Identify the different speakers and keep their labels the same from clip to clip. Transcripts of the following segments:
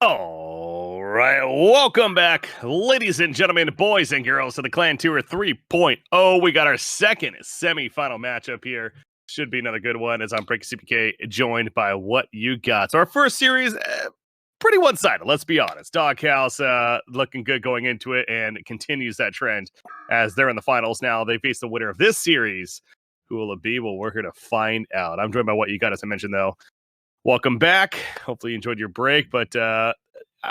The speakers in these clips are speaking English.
Speaker 1: All right, welcome back, ladies and gentlemen, boys and girls, to the ClanTour 3.0. We got our second semi-final matchup here. Should be another good one, as I'm BreakyCPK, joined by What You Got. So our first series, pretty one-sided, let's be honest. Doghouse looking good going into it, and it continues that trend as they're in the finals now. They face the winner of this series. Who will it be? Well, we're here to find out. I'm joined by What You Got, as I mentioned, though. Welcome back. Hopefully you enjoyed your break, but are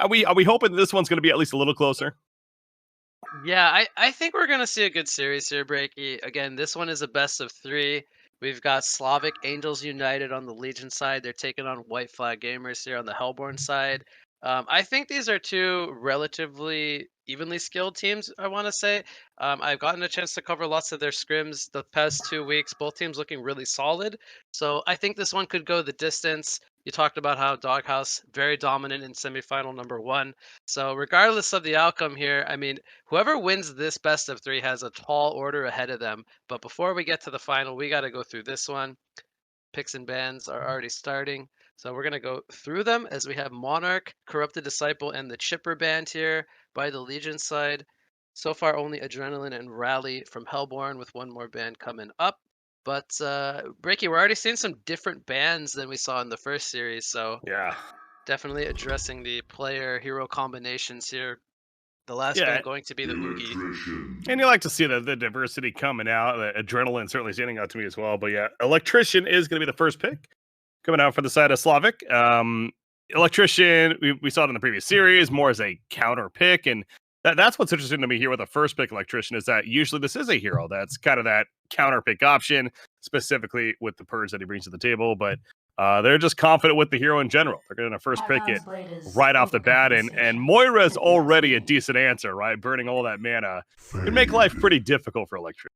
Speaker 1: we hoping that this one's going to be at least a little closer?
Speaker 2: Yeah, I think we're gonna see a good series here, Breaky. Again, this one is a best of three. We've got Slavic Angels United on the Legion side. They're taking on White Flag Gamers here on the Hellborn side. I think these are two relatively evenly skilled teams, I want to say. I've gotten a chance to cover lots of their scrims the past 2 weeks. Both teams looking really solid. So I think this one could go the distance. You talked about how Doghouse very dominant in semifinal number one. So regardless of the outcome here, I mean, whoever wins this best of three has a tall order ahead of them. But before we get to the final, we got to go through this one. Picks and bans are already starting. So we're going to go through them as we have Monarch, Corrupted Disciple, and the Chipper band here by the Legion side. So far, only Adrenaline and Rally from Hellborn, with one more band coming up. But Breaky, we're already seeing some different bands than we saw in the first series. So
Speaker 1: Yeah.
Speaker 2: definitely addressing the player hero combinations here. The last
Speaker 1: Yeah.
Speaker 2: band going to be the Oogie.
Speaker 1: And you like to see the diversity coming out. The adrenaline certainly standing out to me as well. But yeah, Electrician is going to be the first pick coming out for the side of Slavic. Electrician, we saw it in the previous series, more as a counter pick. And that's what's interesting to me here with the first pick Electrician is that usually this is a hero that's kind of that counter pick option, specifically with the purge that he brings to the table. But they're just confident with the hero in general. They're going to first pick it
Speaker 3: Adron's blade is
Speaker 1: right off the bat. And
Speaker 3: overcompensation.
Speaker 1: Moira's
Speaker 3: It needs
Speaker 1: already a
Speaker 3: healing.
Speaker 1: decent answer, right? Burning all that mana can make life pretty difficult for Electrician.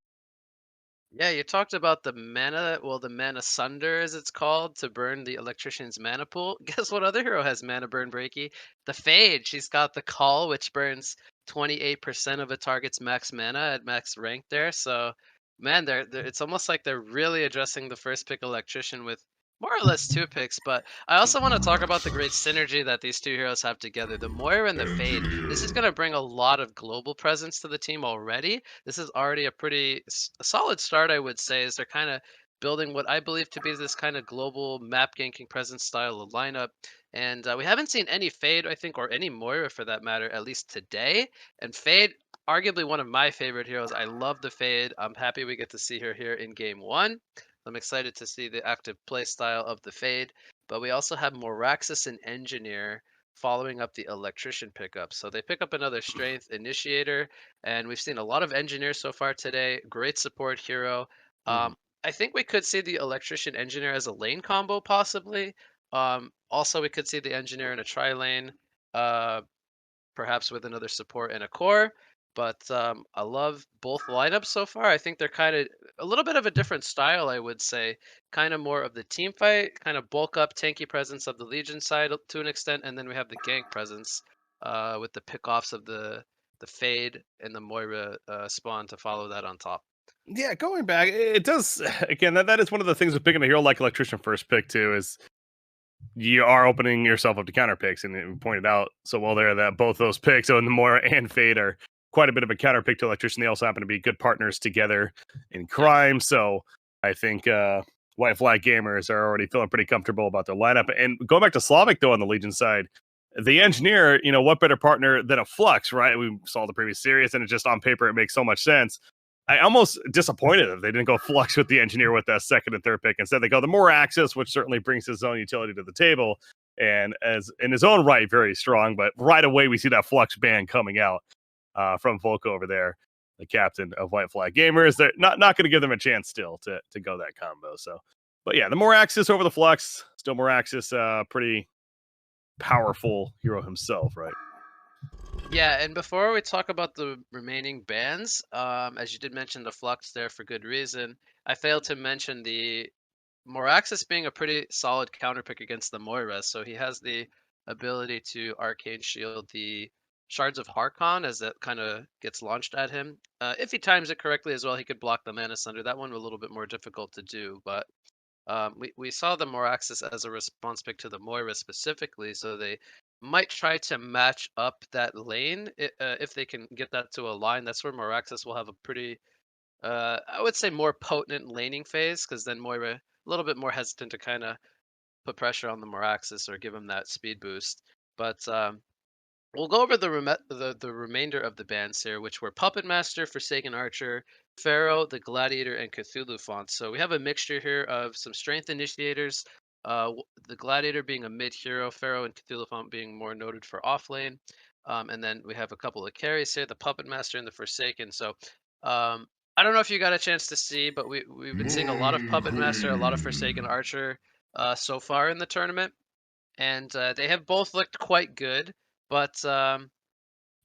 Speaker 2: Yeah, you talked about the mana, well, the mana sunder, as it's called, to burn the electrician's mana pool. Guess what other hero has mana burn, Breaky? The Fade. She's got the Call, which burns 28% of a target's max mana at max rank there. So, man, it's almost like they're really addressing the first pick electrician with more or less two picks. But I also want to talk about the great synergy that these two heroes have together. The Moira and the Fade. This is going to bring a lot of global presence to the team already. This is already a pretty solid start, I would say, as they're kind of building what I believe to be this kind of global map ganking presence style of lineup. And we haven't seen any Fade, I think, or any Moira for that matter, at least today. And Fade, arguably one of my favorite heroes. I love the Fade. I'm happy we get to see her here in game one. I'm excited to see the active play style of the Fade. But we also have Moraxis and Engineer following up the Electrician pickup. So they pick up another Strength Initiator, and we've seen a lot of Engineers so far today. Great support hero.
Speaker 1: Mhm.
Speaker 2: I think we could see the Electrician Engineer as a lane combo, possibly. Also, we could see the Engineer in a tri-lane, uh, perhaps with another support and a core. But I love both lineups so far. I think they're kind of a little bit of a different style, I would say. Kind of more of the team fight, kind of bulk up, tanky presence of the Legion side to an extent, and then we have the gank presence with the pickoffs of the Fade and the Moira spawn to follow that on top.
Speaker 1: Yeah, going back, it does again. That is one of the things with picking a hero like Electrician first pick too. Is you are opening yourself up to counter picks, and it pointed out so well there that both those picks, so the Moira and Fade, are quite a bit of a counter pick to Electrician. They also happen to be good partners together in
Speaker 2: Yep.
Speaker 1: crime. So I think White Flag gamers are already feeling pretty comfortable about their lineup. And going back to Slavic though on the Legion side, the engineer, what better partner than a Flux, right? We saw the previous series, and it just on paper it makes so much sense. I almost disappointed that they didn't go Flux with the engineer with that second and third pick. Instead, they go the more access, which certainly brings his own utility to the table, and as in his own right, very strong. But right away, we see that Flux ban coming out from Volko over there, the captain of White Flag Gamers. They're not going to give them a chance still to go that combo. So, but yeah, the more access over the Flux, still more access, pretty powerful hero himself, right?
Speaker 2: Yeah, and before we talk about the remaining bans, as you did mention the Flux there for good reason, I failed to mention the Moraxis being a pretty solid counter pick against the Moira. So he has the ability to Arcane Shield the Shards of Harkon as that kind of gets launched at him. If he times it correctly as well, he could block the Mana Sunder. That one a little bit more difficult to do, but We saw the Moraxis as a response pick to the Moira specifically, so they might try to match up that lane if they can get that to align. That's where Moraxis will have a pretty, I would say, more potent laning phase, because then Moira a little bit more hesitant to kind of put pressure on the Moraxis or give him that speed boost. But we'll go over the remainder of the bands here, which were Puppet Master, Forsaken Archer, Pharaoh, the Gladiator, and Cthulhu font. So we have a mixture here of some strength initiators, the Gladiator being a mid hero, Pharaoh and Cthulhu font being more noted for off lane. And then we have a couple of carries here, the Puppet Master and the Forsaken. So I don't know if you got a chance to see, but we've been seeing a lot of Puppet Master, a lot of Forsaken Archer so far in the tournament, and they have both looked quite good. But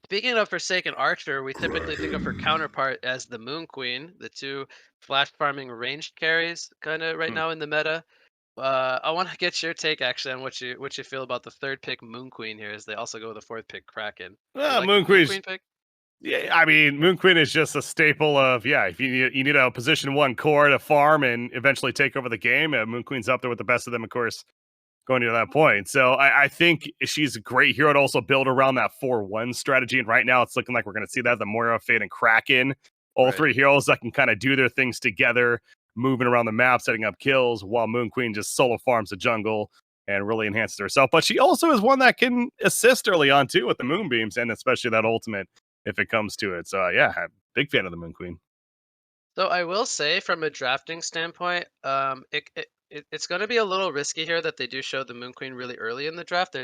Speaker 2: speaking of Forsaken Archer, we typically think of her counterpart as the Moon Queen, the two flash farming ranged carries kind of right
Speaker 1: Hmm.
Speaker 2: now in the meta. I want to get your take actually on what you feel about the third pick Moon Queen here, as they also go with the fourth pick Kraken. You like the
Speaker 1: Moon
Speaker 2: Moon
Speaker 1: Queen.
Speaker 2: Queen pick?
Speaker 1: Yeah, I mean, Moon Queen is just a staple of if you need a position one core to farm and eventually take over the game. Moon Queen's up there with the best of them, of course, going to that point. So I think she's a great hero to also build around that 4-1 strategy. And right now, it's looking like we're going to see that the Moira, Fade, and Kraken, all
Speaker 2: Right.
Speaker 1: three heroes that can kind of do their things together, moving around the map, setting up kills, while Moon Queen just solo farms the jungle and really enhances herself. But she also is one that can assist early on too with the moonbeams and especially that ultimate if it comes to it. So yeah, I'm a big fan of the Moon Queen.
Speaker 2: So I will say, from a drafting standpoint, it's going to be a little risky here that they do show the Moon Queen really early in the draft.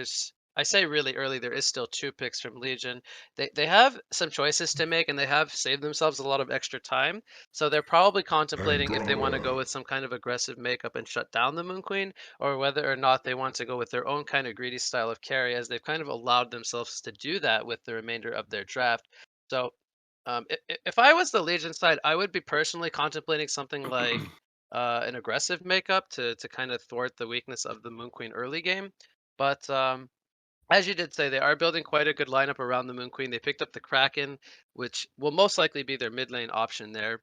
Speaker 2: I say really early. There is still two picks from Legion. They have some choices to make, and they have saved themselves a lot of extra time. So they're probably contemplating if they want to go with some kind of aggressive makeup and shut down the Moon Queen, or whether or not they want to go with their own kind of greedy style of carry, as they've kind of allowed themselves to do that with the remainder of their draft. So if I was the Legion side, I would be personally contemplating something like an aggressive makeup to kind of thwart the weakness of the Moon Queen early game. But as you did say, they are building quite a good lineup around the Moon Queen. They picked up the Kraken, which will most likely be their mid lane option there.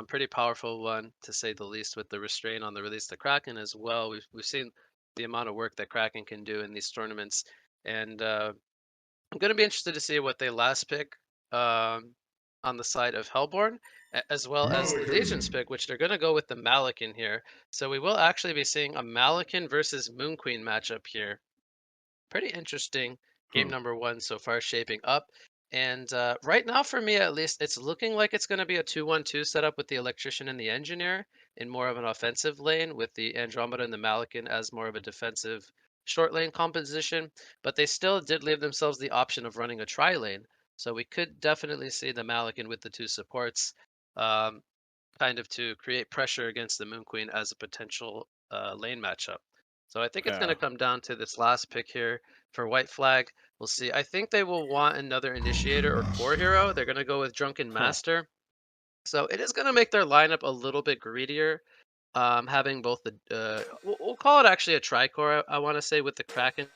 Speaker 2: Pretty powerful one, to say the least, with the restraint on the release the Kraken as well. We've seen the amount of work that Kraken can do in these tournaments, and I'm going to be interested to see what they last pick um, on the side of Hellborn, as well as the Legion's pick, which they're going to go with the Malakin here. So we will actually be seeing a Malakin versus Moon Queen matchup here. Pretty interesting game
Speaker 1: Hmm.
Speaker 2: number one so far shaping up. And right now, for me at least, it's looking like it's going to be a 2-1-2 setup with the Electrician and the Engineer in more of an offensive lane, with the Andromeda and the Malakin as more of a defensive short lane composition. But they still did leave themselves the option of running a tri lane. So we could definitely see the Malakin with the two supports, um, kind of to create pressure against the Moon Queen as a potential lane matchup. So I think it's going to
Speaker 1: Yeah.
Speaker 2: come down to this last pick here for White Flag. We'll see. I think they will want another initiator or core hero. They're going to go with Drunken
Speaker 1: Huh.
Speaker 2: Master. So it is going to make their lineup a little bit greedier, having both the we'll call it actually a tricore. I want to say, with the Kraken.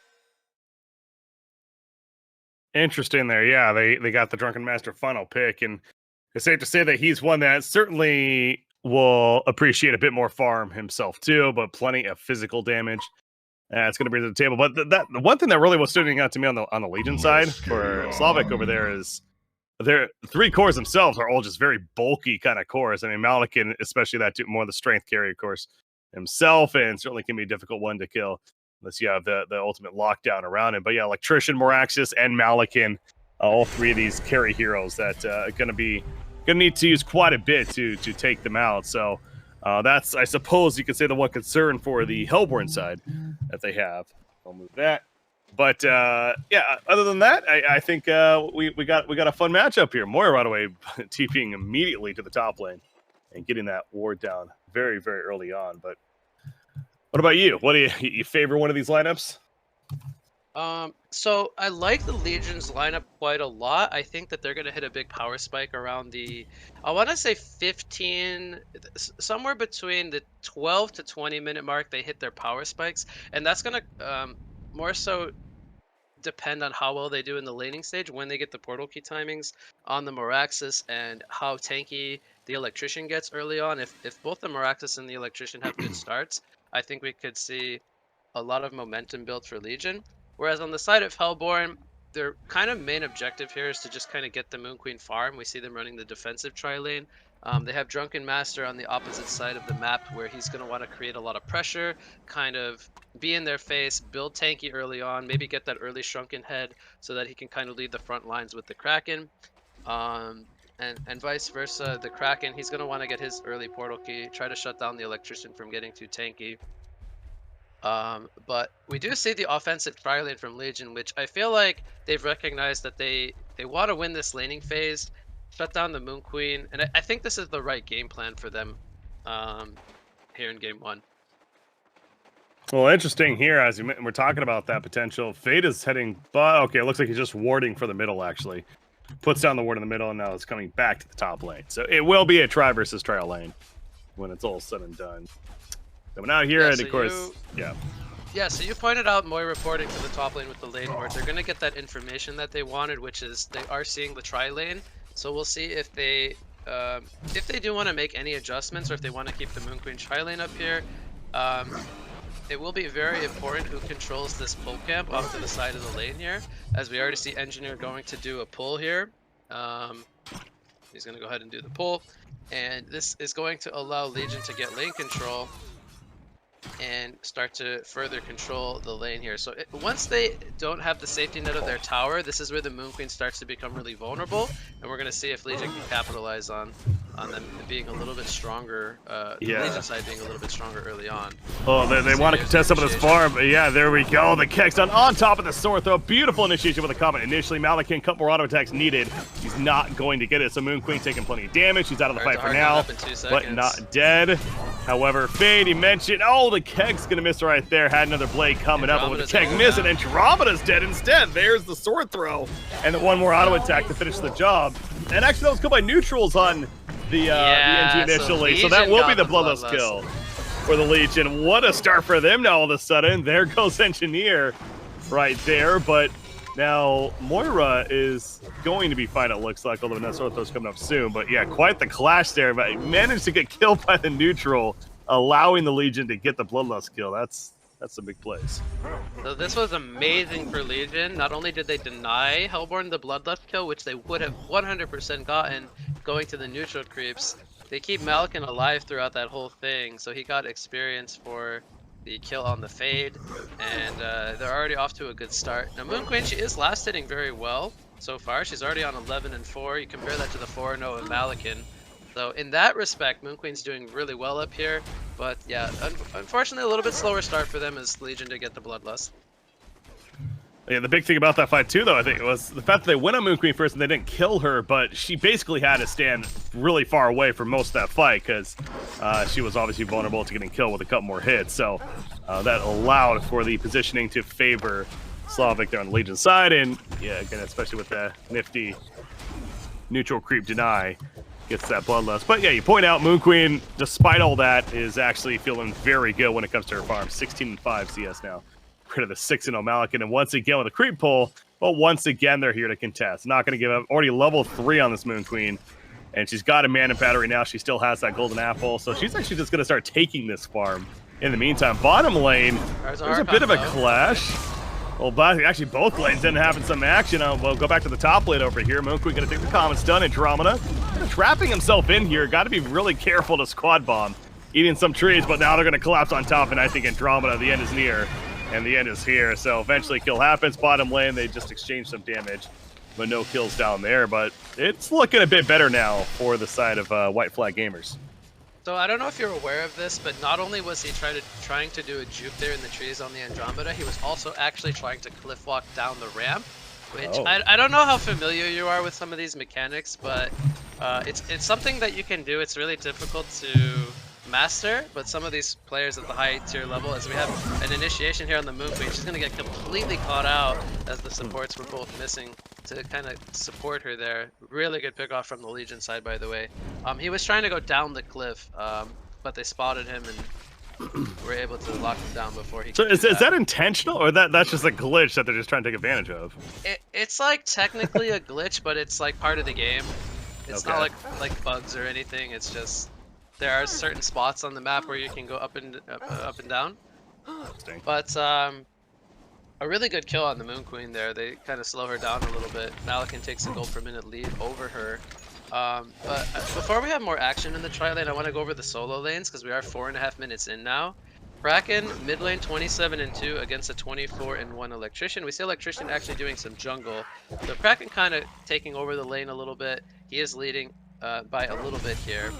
Speaker 1: Interesting there. Yeah, they got the Drunken Master final pick, and it's safe to say that he's one that certainly will appreciate a bit more farm himself too, but plenty of physical damage. It's going to bring to the table. But the one thing that really was standing out to me on the Legion side for Slavic over there is their three cores themselves are all just very bulky kind of cores. I mean, Malakin, especially that more the strength carry, of course, himself, and certainly can be a difficult one to kill unless you have the ultimate lockdown around him. But yeah, Electrician, Moraxis, and Malakin, all three of these carry heroes that are gonna need to use quite a bit to take them out. So that's, I suppose, you could say the one concern for the Hellborn side that they have. I'll move that. But yeah, other than that, I think we got a fun matchup here. Moira, right away, TPing immediately to the top lane and getting that ward down very, very early on. But what about you? What do you favor one of these lineups?
Speaker 2: So I like the Legion's lineup quite a lot. I think that they're going to hit a big power spike around I want to say 15, somewhere between the 12 to 20 minute mark. They hit their power spikes, and that's going to more so depend on how well they do in the laning stage when they get the portal key timings on the Moraxis, and how tanky the Electrician gets early on. If both the Miraculous and the Electrician have good starts, I think we could see a lot of momentum built for Legion. Whereas on the side of Hellborn, their kind of main objective here is to just kind of get the Moon Queen farm. We see them running the defensive tri-lane. They have Drunken Master on the opposite side of the map where he's going to want to create a lot of pressure, kind of be in their face, build tanky early on, maybe get that early Shrunken Head so that he can kind of lead the front lines with the Kraken. And vice versa, the Kraken, he's going to want to get his early portal key, try to shut down the Electrician from getting too tanky. But we do see the offensive tri-lane from Legion, which I feel like they've recognized that they want to win this laning phase, shut down the Moon Queen, and I think this is the right game plan for them here in game 1.
Speaker 1: Well, interesting here as we're talking about that potential. Fade is heading, but okay, it looks like he's just warding for the middle actually. Puts down the ward in the middle, and now it's coming back to the top lane. So it will be a try versus trial lane when it's all said and done. Coming out here, and of course,
Speaker 2: Yeah, so you pointed out Moy reporting to the top lane with the lane ward. They're going to get that information that they wanted, which is they are seeing the tri lane. So we'll see if they do want to make any adjustments or if they want to keep the Moon Queen tri lane up here. It will be very important who controls this pull camp off to the side of the lane here, as we already see Engineer going to do a pull here. He's going to go ahead and do the pull, and this is going to allow Legion to get lane control and start to further control the lane here. So once they don't have the safety net of their tower, this is where the Moon Queen starts to become really vulnerable, and we're going to see if Legion can capitalize on them being a little bit stronger, the Legion side being a little bit stronger early on.
Speaker 1: Oh, they want to contest some of this farm. Yeah, there we go. The Kex done on top of the sword throw. Beautiful initiation with a comment. Initially, Malakin, couple more auto attacks needed. He's not going to get it. So Moon Queen taking plenty of damage. She's out of the fight for now, but not dead. However, Fade, he mentioned, oh, the Keg's going to miss right there. Had another blade coming up, but with the Keg missing, Andromeda's dead instead. There's the sword throw. And the one more auto attack to finish the job. And actually, that was killed by neutrals on the NG initially, so that will be the bloodlust kill for the Legion. What a start for them now all of a sudden. There goes Engineer right there, but now Moira is going to be fine, it looks like, although that sword throw's coming up soon. But yeah, quite the clash there, but managed to get killed by the neutral, allowing the Legion to get the bloodlust kill. That's some big plays.
Speaker 2: So this was amazing for Legion. Not only did they deny Hellborn the bloodlust kill, which they would have 100% gotten going to the neutral creeps, they keep Malakin alive throughout that whole thing, so he got experience for the kill on the Fade, and they're already off to a good start. Now Moon Queen, she is last hitting very well so far. She's already on 11-4. You compare that to the 4-0 of Malakin. So in that respect, Moon Queen's doing really well up here. But yeah, unfortunately a little bit slower start for them as Legion to get the bloodlust.
Speaker 1: Yeah, the big thing about that fight too, though, I think, was the fact that they went on Moon Queen first and they didn't kill her, but she basically had to stand really far away for most of that fight because she was obviously vulnerable to getting killed with a couple more hits. So that allowed for the positioning to favor Slavic there on the Legion side, and yeah, again, especially with the nifty neutral creep deny, gets that bloodlust. But yeah, you point out Moon Queen, despite all that, is actually feeling very good when it comes to her farm. 16-5 CS now. Rid of the 6-0 Malakin, and once again with a creep pull, but once again they're here to contest. Not going to give up. Already level 3 on this Moon Queen, and she's got a mana battery now. She still has that golden apple, so she's actually just going to start taking this farm. In the meantime, bottom lane, there's a bit of a clash. Well, actually both lanes ended having some action. We'll go back to the top lane over here. Moon Queen going to take the common stun. Andromeda trapping himself in here. Got to be really careful to squad bomb. Eating some trees, but now they're going to collapse on top, and I think Andromeda, the end is near. And the end is here, so eventually kill happens. Bottom lane, they just exchange some damage, but no kills down there. But it's looking a bit better now for the side of White Flag Gamers.
Speaker 2: So I don't know if you're aware of this, but not only was he trying to do a juke there in the trees on the Andromeda, he was also actually trying to cliff walk down the ramp, which I don't know how familiar you are with some of these mechanics, but it's something that you can do. It's really difficult to master, but some of these players at the high tier level, as we have an initiation here on the Moon Queen, she's going to get completely caught out as the supports were both missing to kind of support her there. Really good pick off from the Legion side, by the way. He was trying to go down the cliff, but they spotted him and were able to lock him down before he
Speaker 1: could. So is that intentional, or that's just a glitch that they're just trying to take advantage of?
Speaker 2: It's like technically a glitch, but it's like part of the game. It's not like bugs or anything. It's just there are certain spots on the map where you can go up and down.
Speaker 1: Interesting.
Speaker 2: But a really good kill on the Moon Queen there. They kind of slow her down a little bit. Malakin takes a gold per minute lead over her. But before we have more action in the tri lane, I want to go over the solo lanes because we are 4.5 minutes in now. Kraken mid lane 27-2 against a 24-1 Electrician. We see Electrician actually doing some jungle. So Kraken kind of taking over the lane a little bit. He is leading by a little bit here.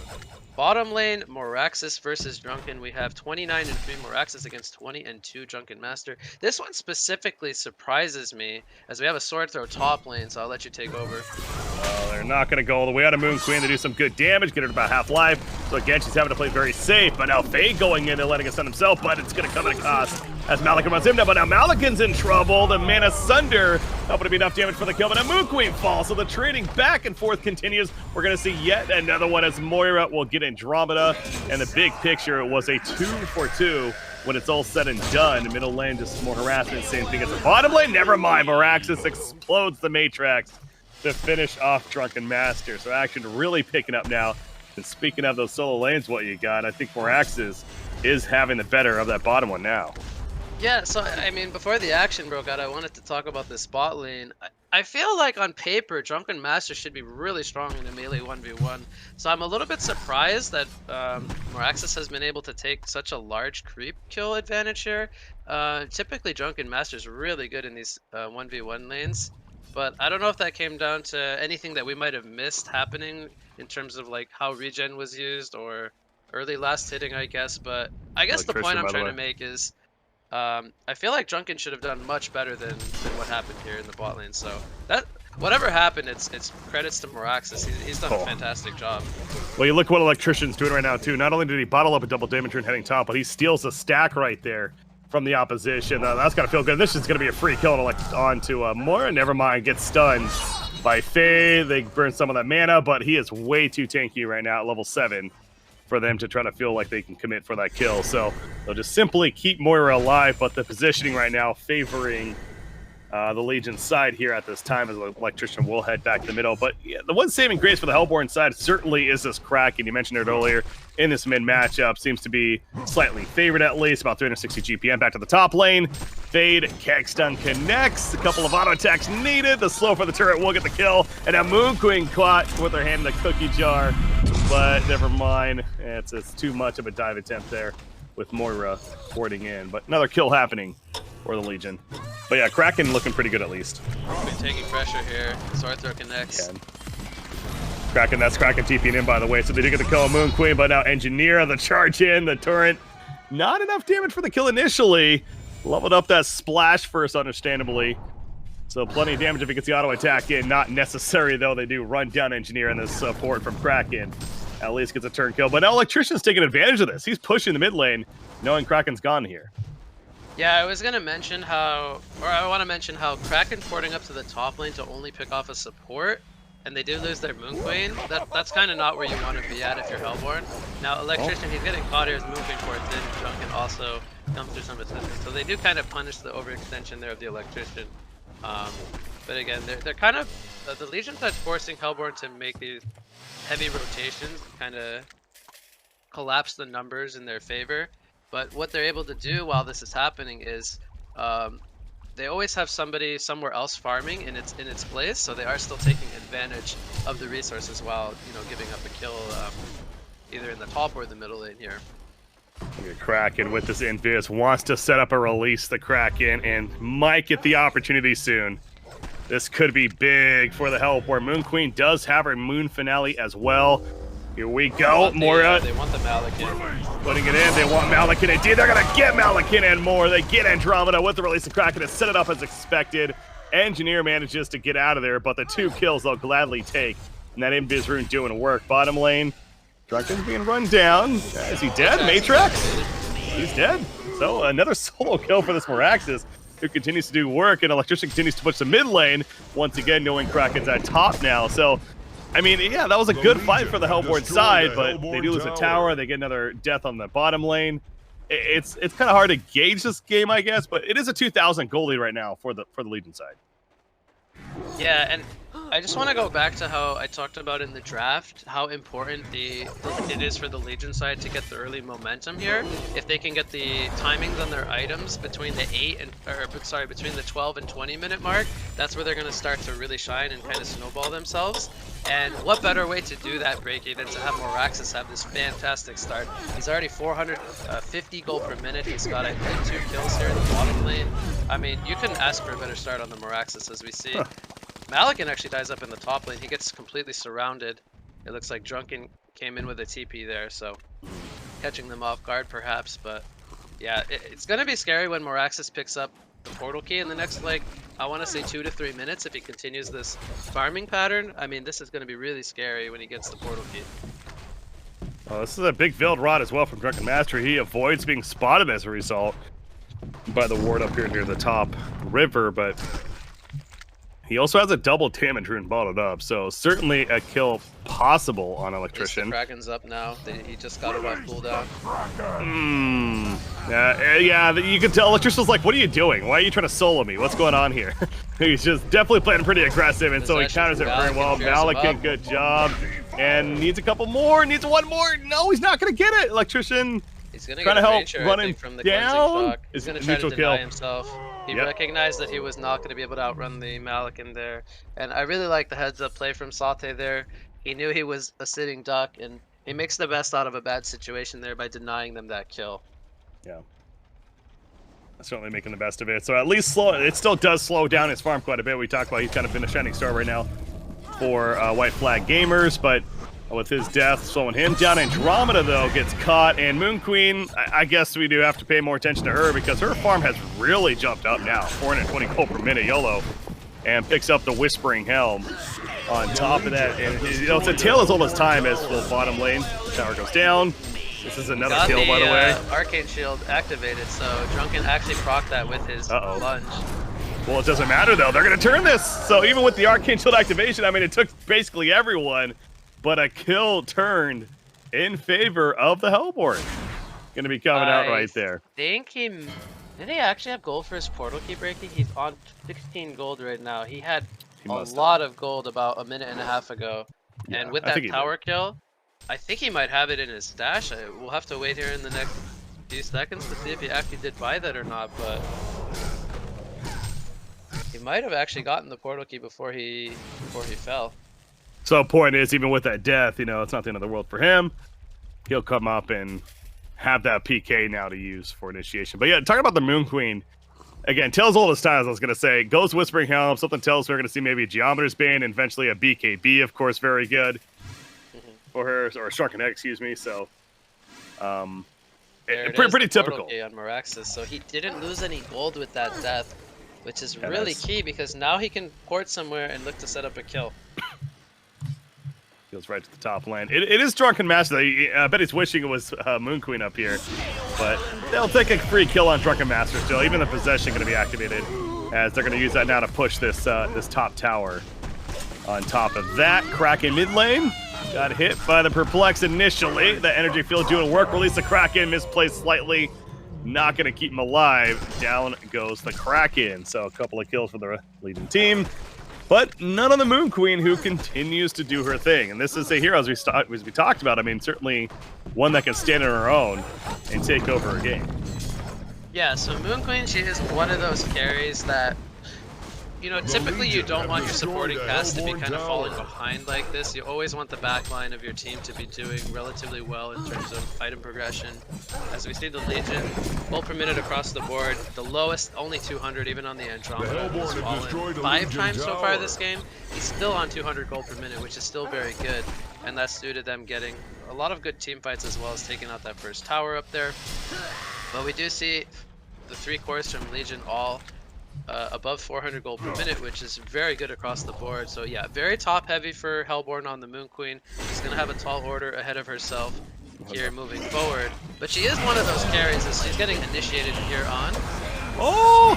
Speaker 2: Bottom lane, Moraxis versus Drunken. We have 29-3 Moraxis against 20-2 Drunken Master. This one specifically surprises me as we have a sword throw top lane, so I'll let you take over.
Speaker 1: Well, they're not going to go all the way out of Moon Queen. They do some good damage, get her to about half life. So again, she's having to play very safe. But now Fade going in and letting us stun himself, but it's going to come at a cost as Malakin runs him down. But now Malakin's in trouble. The Mana Sunder helping to be enough damage for the kill, but now Moon Queen falls. So the trading back and forth continues. We're going to see yet another one as Moira will get Andromeda. And the big picture was a 2-for-2 when it's all said and done. Middle lane, just more harassment. Same thing as the bottom lane. Never mind. Moraxis explodes the Matrix to finish off Drunken Master. So action really picking up now. And speaking of those solo lanes, what you got, I think Moraxis is having the better of that bottom one now.
Speaker 2: Yeah, so I mean, before the action broke out, I wanted to talk about this bot lane. I feel like on paper, Drunken Master should be really strong in a melee 1v1. So I'm a little bit surprised that Moraxis has been able to take such a large creep kill advantage here. Typically, Drunken Master is really good in these 1v1 lanes. But I don't know if that came down to anything that we might have missed happening in terms of like how regen was used or early last hitting, I guess. But I guess the point I'm trying to make is I feel like Drunken should have done much better than what happened here in the bot lane. So that whatever happened, it's credits to Moraxis. He's done a fantastic job.
Speaker 1: Well, you look what Electrician's doing right now too. Not only did he bottle up a double damage turn heading top, but he steals a stack right there from the opposition. That's gotta feel good. This is gonna be a free kill onto Moira. Never mind, gets stunned by Faye. They burn some of that mana, but he is way too tanky right now at level 7 for them to try to feel like they can commit for that kill. So they'll just simply keep Moira alive, but the positioning right now favoring the Legion's side here at this time as the Electrician will head back to the middle. But yeah, the one saving grace for the Hellborn side certainly is this Kraken. You mentioned it earlier in this mid matchup. Seems to be slightly favored at least, about 360 GPM. Back to the top lane. Fade, Keg Stun connects. A couple of auto attacks needed. The slow for the turret will get the kill. And now Moon Queen caught with her hand in the cookie jar. But never mind. It's too much of a dive attempt there with Moira warding in. But another kill happening for the Legion. But yeah, Kraken looking pretty good at least.
Speaker 2: Been taking pressure here. Sword throw connects.
Speaker 1: Kraken, that's Kraken TPing in, by the way. So they did get the kill on Moon Queen, but now Engineer, the charge in, the turret. Not enough damage for the kill initially. Leveled up that splash first, understandably. So plenty of damage if he gets the auto attack in. Not necessary, though. They do run down Engineer in this support from Kraken. At least gets a turn kill. But now Electrician's taking advantage of this. He's pushing the mid lane, knowing Kraken's gone here.
Speaker 2: Yeah, I was gonna mention how, or I want to mention how Kraken porting up to the top lane to only pick off a support, and they do lose their Moon Queen. That's kind of not where you want to be at if you're Hellborn. Now Electrician, he's getting caught here as Moon Queen ports in. Drunken also comes through some assistance, so they do kind of punish the overextension there of the Electrician. But again, they're kind of the Legion that's forcing Hellborn to make these heavy rotations, kind of collapse the numbers in their favor. But what they're able to do while this is happening is they always have somebody somewhere else farming in its place, so they are still taking advantage of the resources while giving up a kill either in the top or the middle lane here.
Speaker 1: Kraken with this Invis wants to set up a release the Kraken and might get the opportunity soon. This could be big for the Hellborn. Moon Queen does have her Moon Finale as well. Here we go, Moira.
Speaker 2: They want the Malakin.
Speaker 1: Putting it in, they want Malakin. Indeed, they're gonna get Malakin and more. They get Andromeda with the release of Kraken to set it up as expected. Engineer manages to get out of there, but the 2 kills they'll gladly take. And that Invis rune doing work. Bottom lane, Drunken's being run down. Is he dead? Matrix? He's dead. So another solo kill for this Moraxis, who continues to do work, and Electrician continues to push the mid lane. Once again, knowing Kraken's at top now. So I mean, yeah, that was a good fight for the Hellborn side, but they do lose a tower. They get another death on the bottom lane. It's kind of hard to gauge this game, I guess, but it is a 2,000 goal lead right now for the Legion side.
Speaker 2: Yeah, and I just want to go back to how I talked about in the draft, how important it is for the Legion side to get the early momentum here. If they can get the timings on their items between the between the 12 and 20-minute mark, that's where they're going to start to really shine and kind of snowball themselves. And what better way to do that, Breaky, than to have Moraxis have this fantastic start. He's already 450 gold per minute. He's got, I think, 2 kills here in the bottom lane. I mean, you couldn't ask for a better start on the Moraxis, as we see. Malikan actually dies up in the top lane. He gets completely surrounded. It looks like Drunken came in with a TP there, so catching them off guard perhaps. But yeah, it's going to be scary when Moraxis picks up the portal key in the next, like, I want to say 2 to 3 minutes if he continues this farming pattern. I mean, this is going to be really scary when he gets the portal key.
Speaker 1: Well, this is a big veiled rod as well from Drunken Master. He avoids being spotted as a result by the ward up here near the top river, but he also has a double damage rune bottled up, so certainly a kill possible on Electrician.
Speaker 2: The Kraken's up now. He just got it off cooldown.
Speaker 1: Yeah, you can tell Electrician's like, what are you doing? Why are you trying to solo me? What's going on here? He's just definitely playing pretty aggressive, and so he counters it very well. Malikan, good job. And needs a couple more, needs one more. No, he's not going to get it. Electrician
Speaker 2: He's going to
Speaker 1: trying
Speaker 2: get
Speaker 1: to
Speaker 2: a
Speaker 1: help
Speaker 2: nature,
Speaker 1: run
Speaker 2: I
Speaker 1: him
Speaker 2: think, from the
Speaker 1: down.
Speaker 2: He's going to try to deny himself. He recognized that he was not going to be able to outrun the Malikan there. And I really like the heads-up play from Sate there. He knew he was a sitting duck, and he makes the best out of a bad situation there by denying them that kill.
Speaker 1: Yeah. Certainly making the best of it. So at least it still does slow down his farm quite a bit. We talked about he's kind of been a shining star right now for White Flag Gamers, but with his death slowing him down. Andromeda, though, gets caught, and Moon Queen, I guess we do have to pay more attention to her because her farm has really jumped up now. 420 gold per minute, YOLO, and picks up the Whispering Helm on top of that. And it's a tale as old as time as the bottom lane. Tower goes down. This is another kill, by the way.
Speaker 2: Arcane Shield activated, so Drunken actually procced that with his lunge.
Speaker 1: Well, it doesn't matter, though. They're going to turn this. So even with the Arcane Shield activation, I mean, it took basically everyone. But a kill turned in favor of the Hellborn. Going to be coming out right there.
Speaker 2: Did he actually have gold for his portal key, Breaky? He's on 16 gold right now. He had a lot of gold about a minute and a half ago. Yeah, and with that tower kill, I think he might have it in his stash. We'll have to wait here in the next few seconds to see if he actually did buy that or not, but he might have actually gotten the portal key before he fell.
Speaker 1: So point is, even with that death, you know, it's not the end of the world for him. He'll come up and have that PK now to use for initiation. But yeah, talking about the Moon Queen, again, tells all his times, I was going to say. Goes Whispering Helm, something tells we're going to see maybe a Geometer's Bane, and eventually a BKB, of course, very good for her, or Shark Neck, excuse me. So, pretty typical.
Speaker 2: On Moraxis, so he didn't lose any gold with that death, which is really key because now he can port somewhere and look to set up a kill.
Speaker 1: Goes right to the top lane. It is Drunken Master. I bet he's wishing it was Moon Queen up here. But they'll take a free kill on Drunken Master still. Even the possession going to be activated as they're going to use that now to push this this top tower. On top of that, Kraken mid lane. Got hit by the Perplex initially. The energy field doing work. Release the Kraken. Misplaced slightly. Not going to keep him alive. Down goes the Kraken. So a couple of kills for the Legion team. But none on the Moon Queen, who continues to do her thing. And this is a hero, as we talked about. I mean, certainly one that can stand on her own and take over a game.
Speaker 2: Yeah, so Moon Queen, she is one of those carries that, you know, typically you don't want your supporting cast to be kind of falling behind like this. You always want the back line of your team to be doing relatively well in terms of item progression. As we see the Legion, gold per minute across the board. The lowest, only 200, even on the Andromeda. He's fallen 5 times so far this game. He's still on 200 gold per minute, which is still very good. And that's due to them getting a lot of good team fights as well as taking out that first tower up there. But we do see the 3 cores from Legion all above 400 gold per minute, which is very good across the board. So yeah, very top heavy for Hellborn on the Moon Queen. She's gonna have a tall order ahead of herself here moving forward, but she is one of those carries as she's getting initiated here on.
Speaker 1: Oh,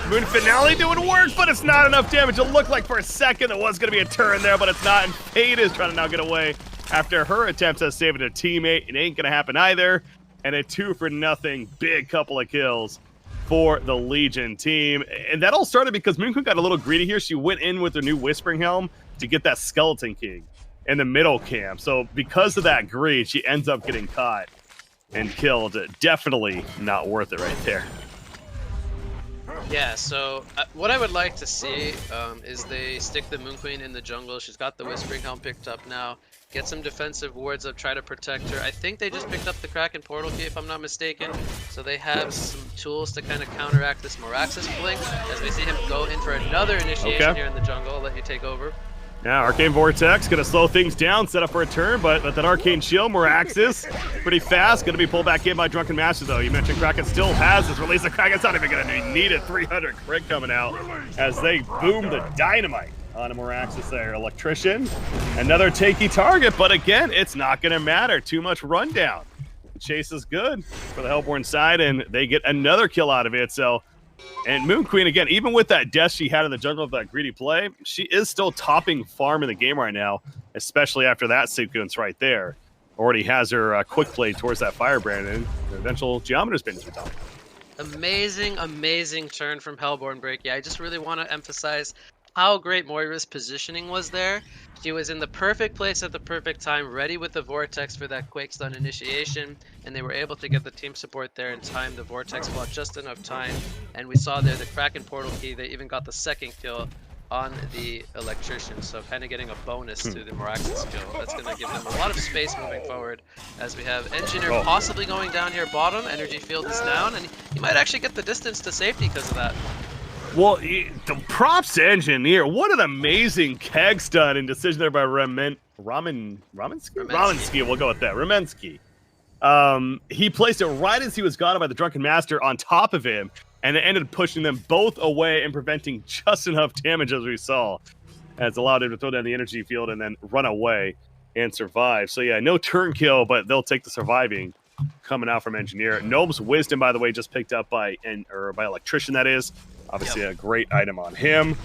Speaker 1: Moon Finale doing work, but it's not enough damage. It looked like for a second there was gonna be a turn there, but it's not, and Fade is trying to now get away after her attempts at saving a teammate. It ain't gonna happen either, and a 2-for-0 big couple of kills for the Legion team. And that all started because Moonqueen got a little greedy here. She went in with her new Whispering Helm to get that Skeleton King in the middle camp. So because of that greed, she ends up getting caught and killed. Definitely not worth it right there.
Speaker 2: Yeah, so what I would like to see is they stick the Moonqueen in the jungle. She's got the Whispering Helm picked up now. Get some defensive wards up, try to protect her. I think they just picked up the Kraken Portal Key, if I'm not mistaken. So they have some tools to kind of counteract this Moraxis blink. As we see him go in for another initiation here in the jungle. I'll let you take over.
Speaker 1: Now, Arcane Vortex gonna slow things down, set up for a turn, but with that Arcane Shield, Moraxis, pretty fast. Gonna be pulled back in by Drunken Master, though. You mentioned Kraken still has his release. The Kraken's not even gonna need it. 300 crit coming out as they boom the dynamite on a Moraxis there. Electrician, another takey target, but again, it's not gonna matter. Too much rundown. The chase is good for the Hellborn side, and they get another kill out of it, so... And Moonqueen, again, even with that death she had in the jungle of that greedy play, she is still topping farm in the game right now, especially after that sequence right there. Already has her quick play towards that Firebrand and the eventual Geometer Spin as we talk.
Speaker 2: Amazing, amazing turn from Hellborn Breaky. I just really want to emphasize how great Moira's positioning was there. She was in the perfect place at the perfect time, ready with the Vortex for that Quake Stun initiation, and they were able to get the team support there in time. The Vortex bought just enough time, and we saw there the Kraken Portal Key. They even got the second kill on the Electrician, so kind of getting a bonus to the Moraxis kill. That's going to give them a lot of space moving forward, as we have Engineer possibly going down here bottom. Energy Field is down, and he might actually get the distance to safety because of that.
Speaker 1: Well, the props to Engineer. What an amazing keg stun and decision there by Ramensky? We'll go with that. Ramensky. He placed it right as he was gone by the Drunken Master on top of him, and it ended up pushing them both away and preventing just enough damage, as we saw, as allowed him to throw down the energy field and then run away and survive. So yeah, no turn kill, but they'll take the surviving coming out from Engineer. Gnome's Wisdom, by the way, just picked up by Electrician, that is. Obviously, a great item on him.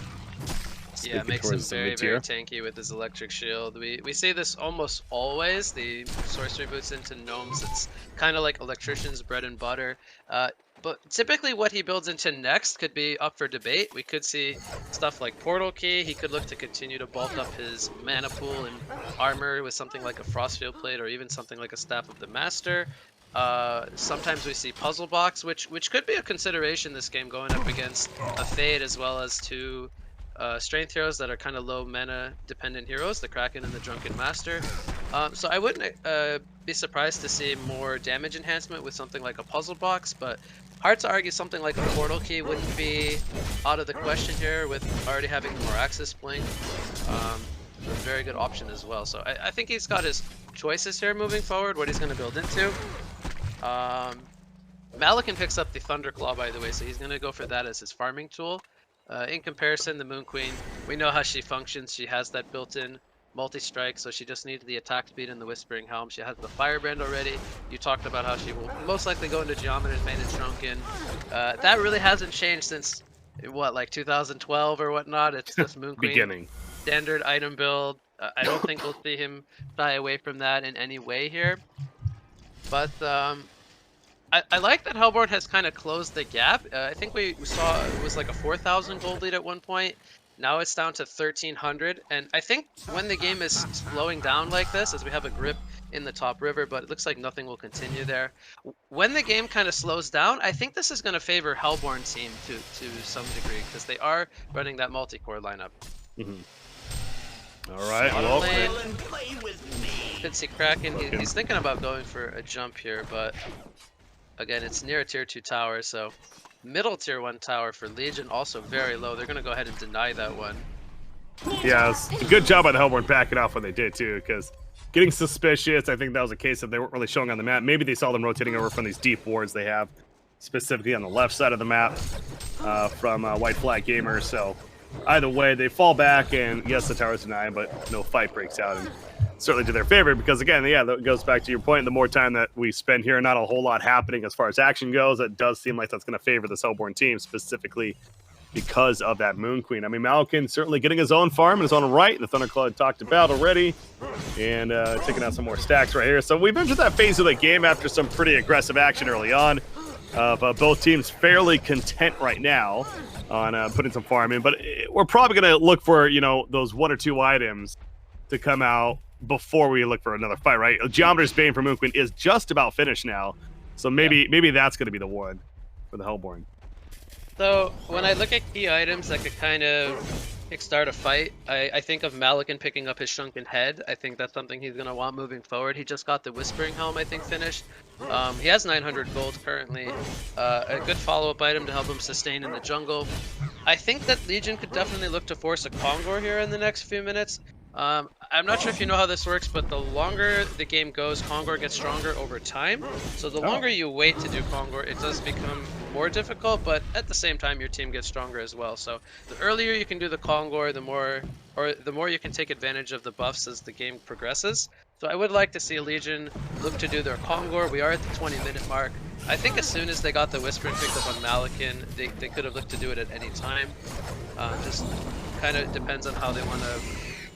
Speaker 2: Yeah, makes him very, very tanky with his electric shield. We see this almost always. The sorcery boots into gnomes. It's kind of like Electrician's bread and butter. But typically what he builds into next could be up for debate. We could see stuff like Portal Key. He could look to continue to bulk up his mana pool and armor with something like a Frostfield Plate or even something like a Staff of the Master. Sometimes we see Puzzle Box, which could be a consideration this game, going up against a Fade as well as two Strength heroes that are kind of low mana dependent heroes, the Kraken and the Drunken Master. So I wouldn't be surprised to see more damage enhancement with something like a Puzzle Box, but hard to argue something like a Portal Key wouldn't be out of the question here with already having the Moraxis blink. A very good option as well. So I think he's got his choices here moving forward, what he's going to build into. Malakin picks up the Thunderclaw, by the way, so he's going to go for that as his farming tool. In comparison, the Moonqueen, we know how she functions. She has that built-in multi-strike, so she just needs the attack speed and the Whispering Helm. She has the Firebrand already. You talked about how she will most likely go into Geometer's Main and Drunken. That really hasn't changed since, what, like 2012 or whatnot? It's just Moonqueen.
Speaker 1: Beginning. Standard
Speaker 2: Item build. I don't think we'll see him shy away from that in any way here. But I like that Hellborn has kind of closed the gap. I think we saw it was like a 4,000 gold lead at one point. Now it's down to 1,300. And I think when the game is slowing down like this, as we have a grip in the top river, but it looks like nothing will continue there. When the game kind of slows down, I think this is going to favor Hellborn team to some degree, because they are running that multi-core lineup.
Speaker 1: All right, well,
Speaker 2: could see Kraken. He's thinking about going for a jump here, but again, it's near a tier 2 tower, so middle tier 1 tower for Legion, also very low. They're going to go ahead and deny that one.
Speaker 1: Yeah, it's a good job by the Hellborn backing off when they did, too, because getting suspicious, I think that was a case that they weren't really showing on the map. Maybe they saw them rotating over from these deep wards they have, specifically on the left side of the map from White Flag Gamers, so either way, they fall back, and yes, the tower's denied, but no fight breaks out, and certainly to their favor, because again, yeah, that goes back to your point, the more time that we spend here, not a whole lot happening as far as action goes, it does seem like that's going to favor this Hellborn team, specifically because of that Moonqueen. I mean, Malakin certainly getting his own farm in his own right, the Thunderclaw talked about already, and taking out some more stacks right here. So we've entered that phase of the game after some pretty aggressive action early on. of both teams fairly content right now on putting some farm in, but we're probably going to look for, you know, those 1 or 2 items to come out before we look for another fight, right? Geometer's Bane for Moon Queen is just about finished now, so maybe that's going to be the one for the Hellborn.
Speaker 2: So when I look at key items that could kind of kickstart a fight, I think of Malikan picking up his Shrunken Head. I think that's something he's going to want moving forward. He just got the Whispering Helm, I think, finished. He has 900 gold currently. A good follow-up item to help him sustain in the jungle. I think that Legion could definitely look to force a Kongor here in the next few minutes. I'm not sure if you know how this works, but the longer the game goes, Kongor gets stronger over time. So the longer you wait to do Kongor, it does become more difficult, but at the same time, your team gets stronger as well. So the earlier you can do the Kongor, the more you can take advantage of the buffs as the game progresses. So I would like to see Legion look to do their Kongor. We are at the 20-minute mark. I think as soon as they got the Whispering picked up on Malikan, they could have looked to do it at any time. Just kind of depends on how they want to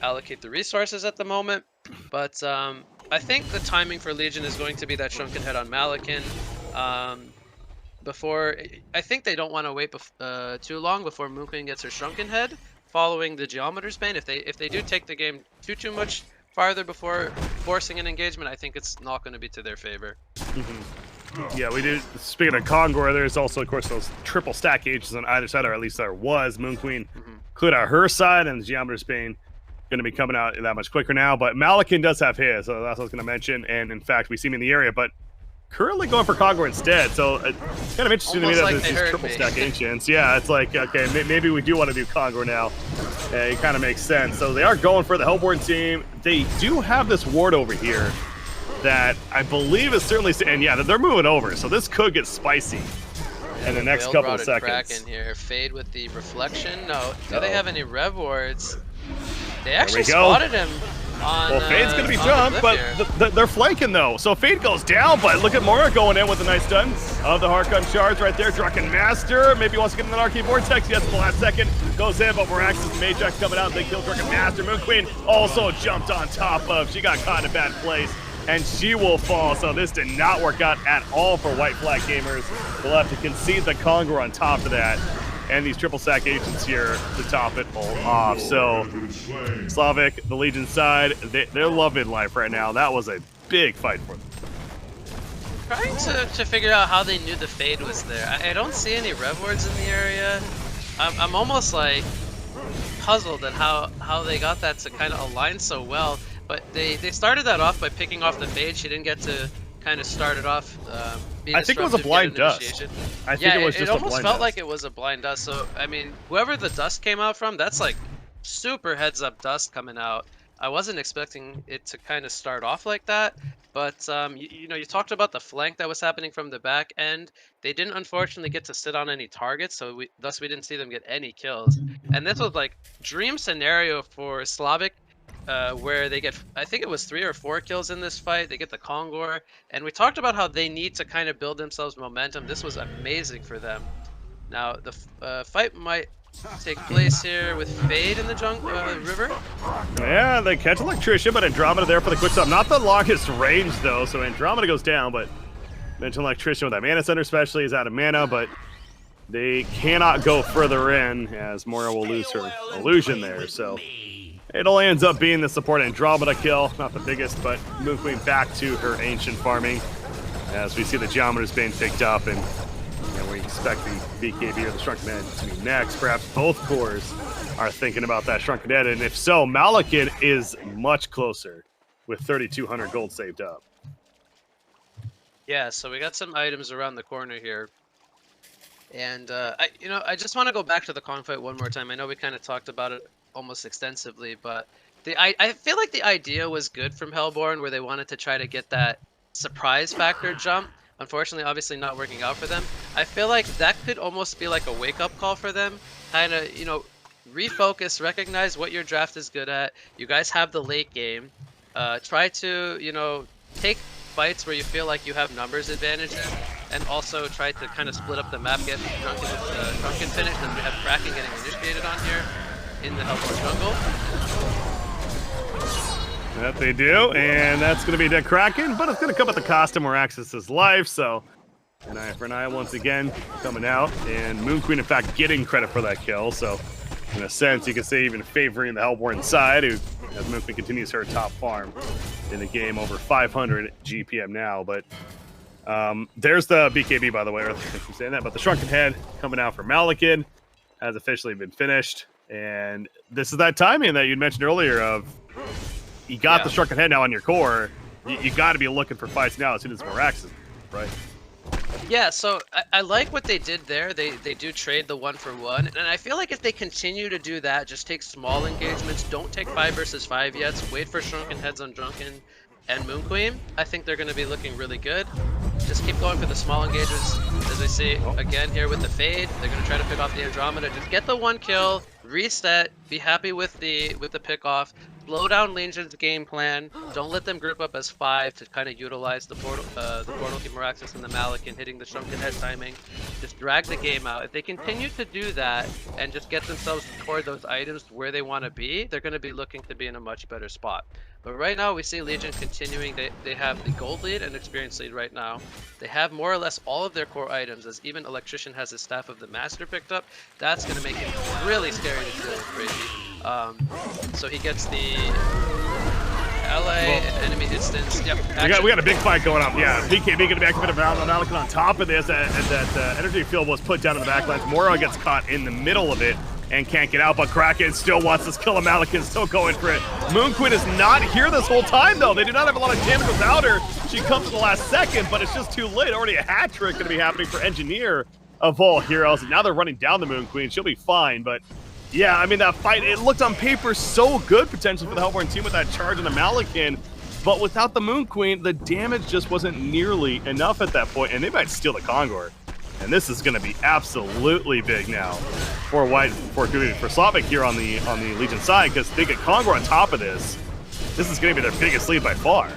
Speaker 2: allocate the resources at the moment, but I think the timing for Legion is going to be that Shrunken Head on Malikan. I think they don't want to wait too long before Moon Queen gets her Shrunken Head, following the Geometer's Bane. If they do take the game too much farther before forcing an engagement, I think it's not going to be to their favor.
Speaker 1: Yeah, we do. Speaking of Kongor, there's also, of course, those triple stack H's on either side, or at least there was. Moon Queen cleared out her side, and the Geometer's Bane going to be coming out that much quicker now. But Malikan does have his, so that's what I was going to mention. And in fact, we see him in the area, but currently going for Kongor instead. So it's kind of interesting
Speaker 2: Almost
Speaker 1: to me that
Speaker 2: like
Speaker 1: there's these triple stack ancients. Yeah, it's like, okay, maybe we do want to do Kongor now. It kind of makes sense. So they are going for the Hellborn team. They do have this ward over here that I believe is certainly, and yeah, they're moving over. So this could get spicy in the next couple of seconds.
Speaker 2: Kraken here. Fade with the reflection. No, do they have any rev wards? They actually spotted him on,
Speaker 1: well, Fade's going to be jumped, but they're flanking, though. So Fade goes down, but look at Mora going in with a nice stun of the Harkon Shards right there. Drunken Master maybe wants to get in that Arcane Vortex. Yes, in the last second. Goes in, but Morax's and Majax coming out. They kill Drunken Master. Moon Queen also jumped on top of. She got caught in a bad place, and she will fall. So this did not work out at all for White Flag Gamers. They'll have to concede the Kongor on top of that. And these triple stack agents here to top it all off. So Slavic, the Legion side, they're loving life right now. That was a big fight for them.
Speaker 2: Trying to figure out how they knew the Fade was there. I don't see any rev wards in the area. I'm almost like puzzled at how they got that to kind of align so well. But they started that off by picking off the Fade. She didn't get to kind of start it off.
Speaker 1: I think it was a blind dust. I think it was just a blind dust. It almost felt
Speaker 2: like it was a blind dust. So, I mean, whoever the dust came out from, that's like super heads-up dust coming out. I wasn't expecting it to kind of start off like that. But, you know, you talked about the flank that was happening from the back end. They didn't, unfortunately, get to sit on any targets, so thus we didn't see them get any kills. And this was, like, dream scenario for Slavic. Where they get, I think it was 3 or 4 kills in this fight. They get the Kongor, and we talked about how they need to kind of build themselves momentum. This was amazing for them. Now the fight might take place here with Fade in the river.
Speaker 1: Yeah, they catch Electrician, but Andromeda there for the quick stop. Not the longest range though, so Andromeda goes down. But mentioned Electrician with that mana center, especially is out of mana, but they cannot go further in as Moira will lose her illusion there. So it all ends up being the support Andromeda kill. Not the biggest, but Moon Queen back to her ancient farming as we see the Geometer's Bane picked up, and we expect the BKB or the Shrunken Head to be next. Perhaps both cores are thinking about that Shrunken Head, and if so, Malikan is much closer with 3,200 gold saved up.
Speaker 2: Yeah, so we got some items around the corner here. And, I just want to go back to the Kong fight one more time. I know we kind of talked about it almost extensively, but I feel like the idea was good from Hellborn, where they wanted to try to get that surprise factor jump. Unfortunately, obviously not working out for them. I feel like that could almost be like a wake-up call for them. Kind of, refocus, recognize what your draft is good at. You guys have the late game. Try to, take fights where you feel like you have numbers advantages, and also try to kind of split up the map, get Drunken finish, and we have Kraken getting initiated on here in the Hellborn jungle.
Speaker 1: That they do, and that's going to be dead Kraken, but it's going to come at the cost of Morax's life, so An eye for an eye once again coming out, and Moon Queen in fact getting credit for that kill. So in a sense, you can say even favoring the Hellborn side, who as Moon Queen continues her top farm in the game, over 500 GPM now. But there's the BKB, by the way. I'm saying that, but the Shrunken Head coming out for Malakin has officially been finished, and this is that timing that you'd mentioned earlier of you got the Shrunken Head now on your core. You got to be looking for fights now as soon as Morax is right.
Speaker 2: Yeah, so I like what they did there. They do trade the 1-for-1, and I feel like if they continue to do that, just take small engagements, don't take 5 versus 5 yet, wait for Shrunken Heads on Drunken and Moon Queen, I think they're going to be looking really good. Just keep going for the small engagements, as we see again here with the Fade. They're going to try to pick off the Andromeda. Just get the 1 kill, reset, be happy with the pick off. Slow down Legion's game plan. Don't let them group up as 5 to kind of utilize the portal keep Meraxis and the Malakin hitting the Shrunken Head timing. Just drag the game out. If they continue to do that and just get themselves toward those items where they want to be, they're going to be looking to be in a much better spot. But right now we see Legion continuing. They have the gold lead and experience lead right now. They have more or less all of their core items, as even Electrician has his Staff of the Master picked up. That's going to make it really scary to deal with Brady. So he gets the LA enemy distance. Yep.
Speaker 1: We got a big fight going on. Yeah, BKB going to be activated on Malakin on top of this, and that energy field was put down in the backlines. Mora gets caught in the middle of it and can't get out, but Kraken still wants this kill. Malakin still going for it. Moon Queen is not here this whole time, though. They do not have a lot of damage without her. She comes in the last second, but it's just too late. Already a hat trick going to be happening for Engineer of all heroes. And now they're running down the Moon Queen. She'll be fine, but yeah, I mean, that fight, it looked on paper so good potentially for the Hellborn team with that charge on the Malakin, but without the Moon Queen, the damage just wasn't nearly enough at that point, and they might steal the Kongor. And this is going to be absolutely big now for Slavic here on the Legion side, because they get Kongor on top of this. This is going to be their biggest lead by far.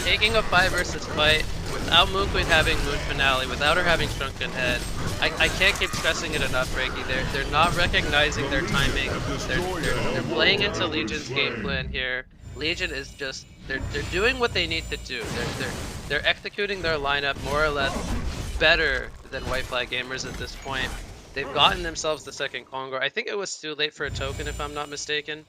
Speaker 2: Taking a 5 versus fight without Moon Queen having Moon Finale, without her having Shrunken Head, I can't keep stressing it enough, Breaky. They're not recognizing their timing. They're playing into Legion's game plan here. Legion is just they're doing what they need to do. They're executing their lineup more or less better than White Flag Gamers at this point. They've gotten themselves the second Kongor. I think it was too late for a token, if I'm not mistaken.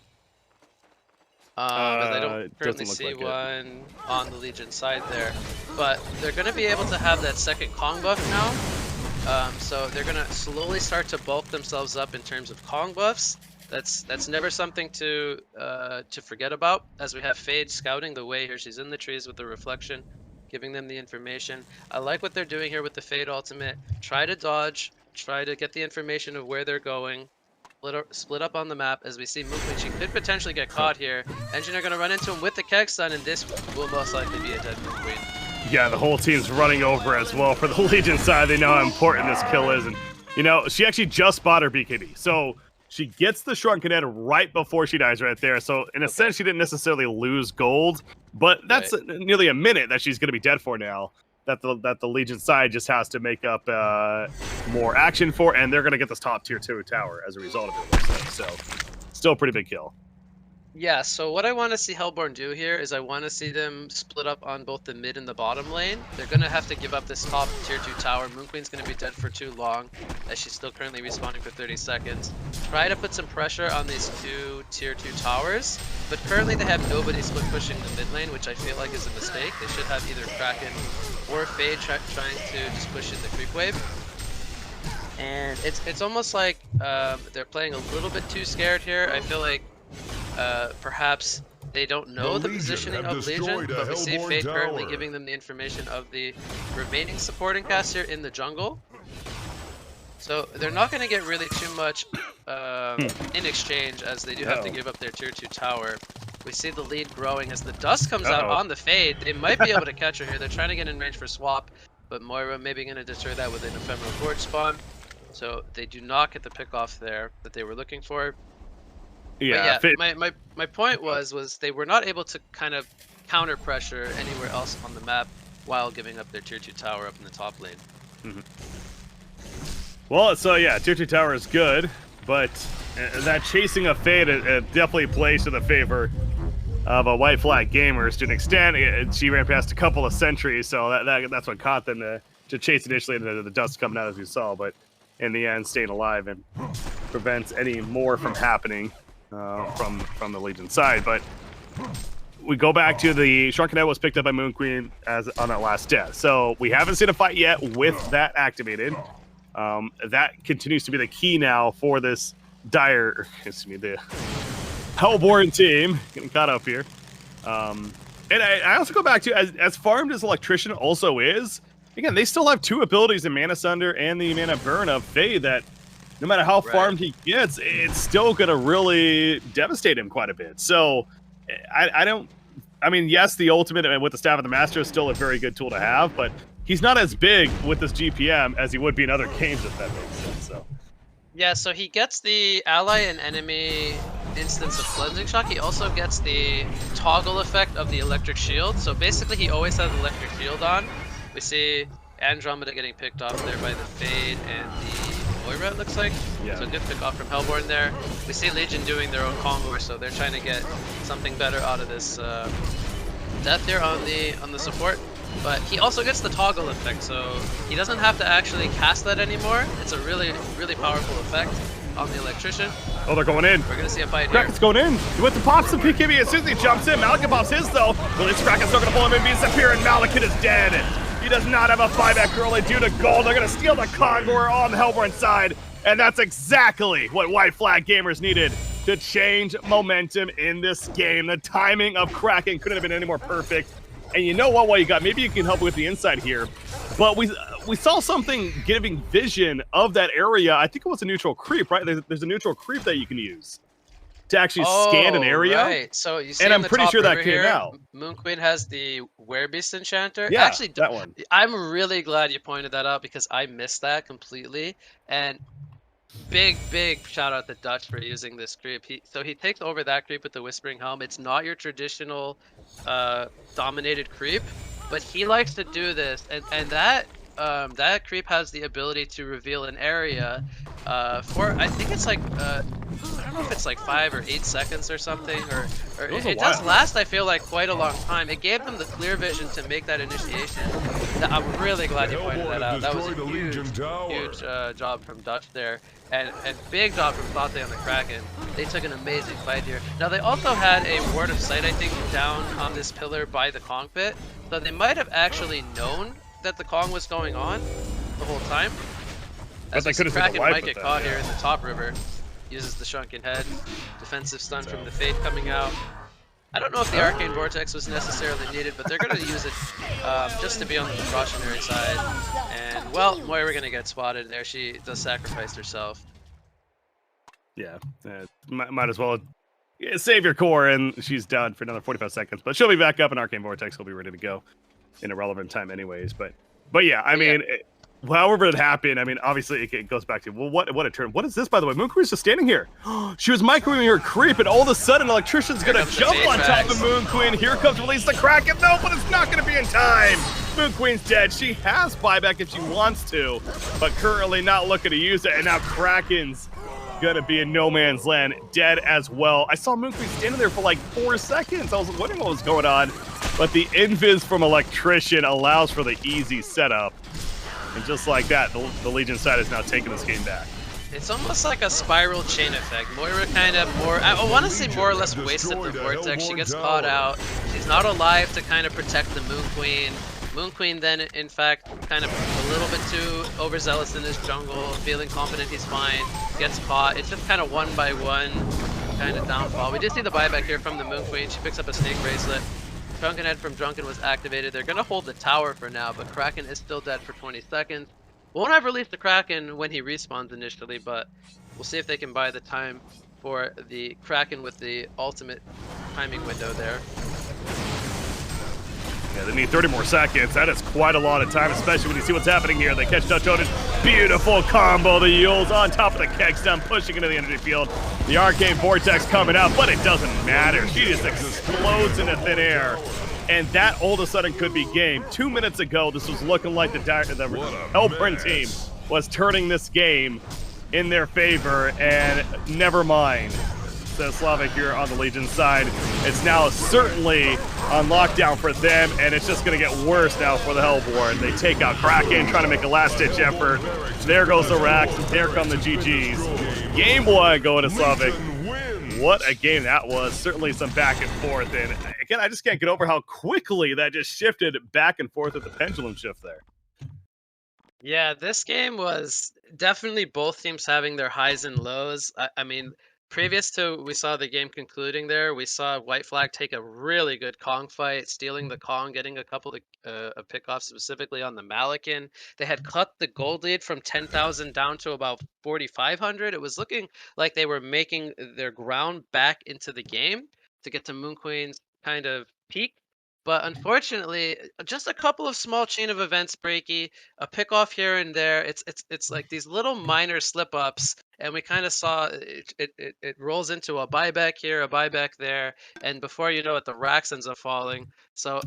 Speaker 2: I don't currently see one on the Legion side there. But they're going to be able to have that second Kong buff now. So they're going to slowly start to bulk themselves up in terms of Kong buffs. That's never something to forget about, as we have Fade scouting the way here. She's in the trees with the reflection, giving them the information. I like what they're doing here with the Fade ultimate. Try to dodge, try to get the information of where they're going. Split up on the map. As we see Moon Queen, she could potentially get caught here. Engineer gonna run into him with the Keg Stun, and this will most likely be a dead Moon Queen.
Speaker 1: Yeah, the whole team's running over as well for the Legion side. They know how important this kill is, and you know, she actually just bought her BKB. So she gets the Shrunken Head right before she dies right there. So in a sense, she didn't necessarily lose gold, but that's nearly a minute that she's gonna be dead for now. That the Legion side just has to make up more action for, and they're going to get this top tier 2 tower as a result of it. So, still a pretty big kill.
Speaker 2: Yeah, so what I want to see Hellborn do here is I want to see them split up on both the mid and the bottom lane. They're going to have to give up this top tier 2 tower. Moon Queen's going to be dead for too long, as she's still currently respawning for 30 seconds. Try to put some pressure on these 2 tier 2 towers, but currently they have nobody split pushing the mid lane, which I feel like is a mistake. They should have either Kraken or Fade trying to just push in the creep wave. And it's almost like they're playing a little bit too scared here. I feel like perhaps they don't know the positioning of Legion, but we see Fade currently giving them the information of the remaining supporting cast here in the jungle. So they're not going to get really too much in exchange, as they do have to give up their tier 2 tower. We see the lead growing as the dust comes out on the Fade. They might be able to catch her here. They're trying to get in range for swap, but Moira maybe going to deter that with an Ephemeral Gorge spawn. So they do not get the pick off there that they were looking for.
Speaker 1: Yeah,
Speaker 2: my point was they were not able to kind of counter pressure anywhere else on the map while giving up their tier 2 tower up in the top lane.
Speaker 1: Well, so yeah, tier 2 tower is good, but that chasing of Fade it definitely plays to the favor of a White Flag Gamers to an extent. She ran past a couple of sentries, so that's what caught them to to chase initially, and the dust coming out as you saw, but in the end, staying alive and prevents any more from happening from the Legion side. But we go back to the Shrunken Head was picked up by Moon Queen as on that last death. So we haven't seen a fight yet with that activated. That continues to be the key now for this the Hellborn team. Getting caught up here. And I also go back to, as farmed as Electrician also is, again, they still have 2 abilities in Mana Sunder and the Mana Burn of Faye that no matter how farmed he gets, it's still going to really devastate him quite a bit. So I mean, yes, the ultimate with the Staff of the Master is still a very good tool to have, but he's not as big with this GPM as he would be in other games, if that makes sense. So.
Speaker 2: Yeah, so he gets the ally and enemy instance of Cleansing Shock. He also gets the toggle effect of the Electric Shield. So basically, he always has Electric Shield on. We see Andromeda getting picked off there by the Fade and the Moira, it looks like. Yeah. So good pick off from Hellborn there. We see Legion doing their own combo, so they're trying to get something better out of this death here on the support. But he also gets the toggle effect, so he doesn't have to actually cast that anymore. It's a really, really powerful effect on the Electrician.
Speaker 1: Oh, they're going in.
Speaker 2: We're going to see a fight
Speaker 1: Kraken's
Speaker 2: here.
Speaker 1: going in. He went to pop some PKB as soon as he jumps in. Malekith pops his, though. But this Kraken's still going to pull him in, disappear, and Malekith is dead. He does not have a 5-back early due to gold. They're going to steal the Conqueror on the Hellborn side. And that's exactly what White Flag Gamers needed to change momentum in this game. The timing of Kraken couldn't have been any more perfect. And you know what? While you got, maybe you can help with the inside here. But we saw something giving vision of that area. I think it was a neutral creep, right? There's a neutral creep that you can use to actually scan an area.
Speaker 2: Right. So you see,
Speaker 1: and I'm pretty sure that came out.
Speaker 2: Moon Queen has the Werebeast Enchanter.
Speaker 1: Yeah,
Speaker 2: actually,
Speaker 1: that one.
Speaker 2: I'm really glad you pointed that out because I missed that completely. And big shout out to Dutch for using this creep. So he takes over that creep with the Whispering Helm. It's not your traditional dominated creep, but he likes to do this, and that creep has the ability to reveal an area for, I think it's like I don't know if it's like 5 or 8 seconds or something, or it does last, I feel like, quite a long time. It gave them the clear vision to make that initiation. I'm really glad you pointed that out. That was a huge job from Dutch there, and big job from Thate on the Kraken. They took an amazing fight here. Now they also had a Ward of Sight, I think, down on this pillar by the Kong pit, so they might have actually known that the Kong was going on the whole time. As the Kraken might get caught here in the top river. Uses the Shrunken Head. Defensive stun from the Fate coming out. I don't know if the Arcane Vortex was necessarily needed, but they're going to use it just to be on the precautionary side. And, well, Moira going to get spotted there. She does sacrifice herself.
Speaker 1: Yeah, might as well save your core, and she's down for another 45 seconds. But she'll be back up, and Arcane Vortex will be ready to go in a relevant time anyways. But yeah, I mean... However it happened, I mean, obviously it goes back to, well, what a turn. What is this, by the way? Moon Queen's just standing here. She was microwaving her creep, and all of a sudden, Electrician's going to jump on top of Moon Queen. Here comes release the Kraken. No, but it's not going to be in time. Moon Queen's dead. She has buyback if she wants to, but currently not looking to use it. And now Kraken's going to be in no man's land, dead as well. I saw Moon Queen standing there for like 4 seconds. I was wondering what was going on, but the invis from Electrician allows for the easy setup. And just like that, the Legion side is now taking this game back.
Speaker 2: It's almost like a spiral chain effect. Moira kind of I want to say more or less wasted the Vortex. She gets caught out. She's not alive to kind of protect the Moon Queen. Moon Queen then, in fact, kind of a little bit too overzealous in this jungle, feeling confident he's fine, gets caught. It's just kind of one by one kind of downfall. We did see the buyback here from the Moon Queen. She picks up a Snake Bracelet. Shrunken Head from Drunken was activated. They're going to hold the tower for now, but Kraken is still dead for 20 seconds. Won't have released the Kraken when he respawns initially, but we'll see if they can buy the time for the Kraken with the ultimate timing window there.
Speaker 1: Yeah, they need 30 more seconds. That is quite a lot of time, especially when you see what's happening here. They catch Dutch Otis. Beautiful combo. The Yules on top of the keg stun, pushing into the energy field. The Arcane Vortex coming out, but it doesn't matter. She just explodes into thin air. And that all of a sudden could be game. 2 minutes ago, this was looking like the Hellborn team was turning this game in their favor, and never mind. says Slavic here on the Legion side. It's now certainly on lockdown for them, and it's just going to get worse now for the Hellborn. They take out Kraken, trying to make a last-ditch effort. There goes the Rax, and there come the GGs. Game 1 going to Slavic. What a game that was. Certainly some back and forth. And again, I just can't get over how quickly that just shifted back and forth with the pendulum shift there.
Speaker 2: Yeah, this game was definitely both teams having their highs and lows. I mean, previous to we saw the game concluding there, we saw White Flag take a really good Kong fight, stealing the Kong, getting a couple of pickoffs specifically on the Malikan. They had cut the gold lead from 10,000 down to about 4,500. It was looking like they were making their ground back into the game to get to Moon Queen's kind of peak. But unfortunately, just a couple of small chain of events, Breaky, a pick off here and there. It's like these little minor slip ups, and we kind of saw it rolls into a buyback here, a buyback there, and before you know it, the racks ends up falling. So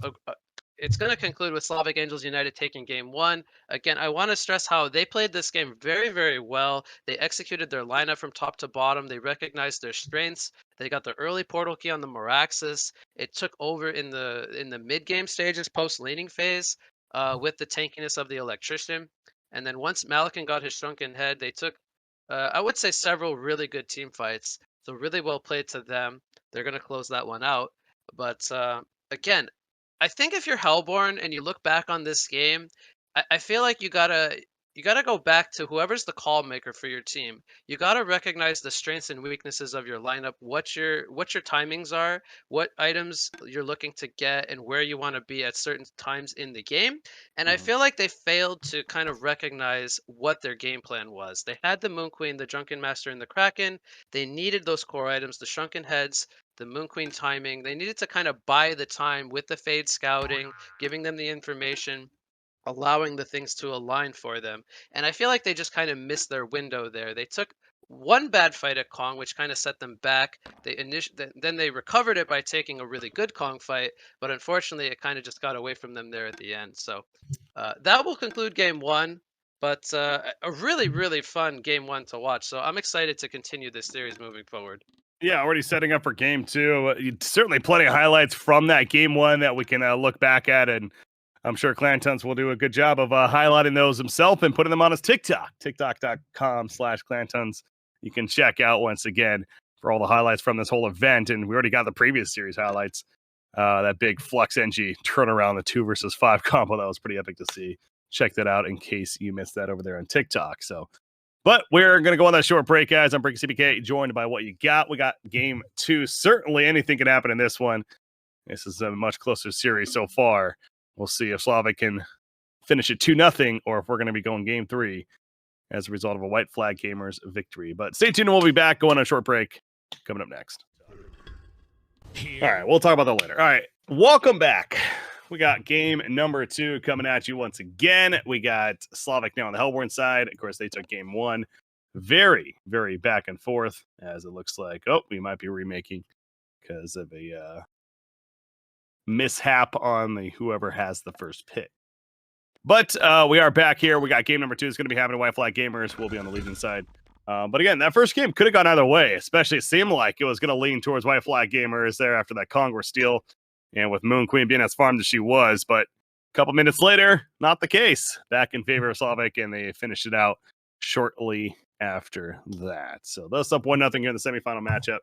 Speaker 2: it's going to conclude with Slavic Angels United taking game 1. Again, I want to stress how they played this game very, very well. They executed their lineup from top to bottom. They recognized their strengths. They got the early portal key on the Meraxis. It took over in the mid game stages, post laning phase, with the tankiness of the electrician. And then once Malikan got his shrunken head, they took, I would say, several really good team fights. So really well played to them. They're gonna close that one out. But again, I think if you're Hellborn and you look back on this game, I feel like you gotta go back to whoever's the call maker for your team. You gotta recognize the strengths and weaknesses of your lineup, what your timings are, what items you're looking to get, and where you want to be at certain times in the game. And I feel like they failed to kind of recognize what their game plan was. They had the Moon Queen, the Drunken Master, and the Kraken. They needed those core items, the Shrunken Heads, the Moon Queen timing. They needed to kind of buy the time with the Fade scouting, giving them the information, allowing the things to align for them. And I feel like they just kind of missed their window there. They took one bad fight at Kong, which kind of set them back. Then they recovered it by taking a really good Kong fight, but unfortunately, it kind of just got away from them there at the end. So that will conclude game 1. But a really, really fun game 1 to watch. So I'm excited to continue this series moving forward.
Speaker 1: Yeah, already setting up for game 2. Certainly plenty of highlights from that game 1 that we can look back at, and I'm sure Clantons will do a good job of highlighting those himself and putting them on his TikTok, tiktok.com/Clantons. You can check out once again for all the highlights from this whole event. And we already got the previous series highlights. That big Flux NG turnaround, the 2 versus 5 combo. That was pretty epic to see. Check that out in case you missed that over there on TikTok. But we're going to go on that short break, guys. I'm BreakyCPK, joined by What You Got. We got game 2. Certainly anything can happen in this one. This is a much closer series so far. We'll see if Slavic can finish it 2-0 or if we're going to be going game 3 as a result of a White Flag Gamers victory. But stay tuned and we'll be back going on a short break coming up next. All right, we'll talk about that later. All right, welcome back. We got game number 2 coming at you once again. We got Slavic now on the Hellborn side. Of course, they took game 1. Very, very back and forth as it looks like, we might be remaking because of a mishap on the whoever has the first pick. But we are back here. We got game number 2. It's going to be happening. White Flag Gamers will be on the Legion side. But again, that first game could have gone either way, especially it seemed like it was going to lean towards White Flag Gamers there after that Conquer steal. And with Moon Queen being as farmed as she was. But a couple minutes later, not the case. Back in favor of Slavic, and they finished it out shortly after that. So thus up 1-0 here in the semifinal matchup.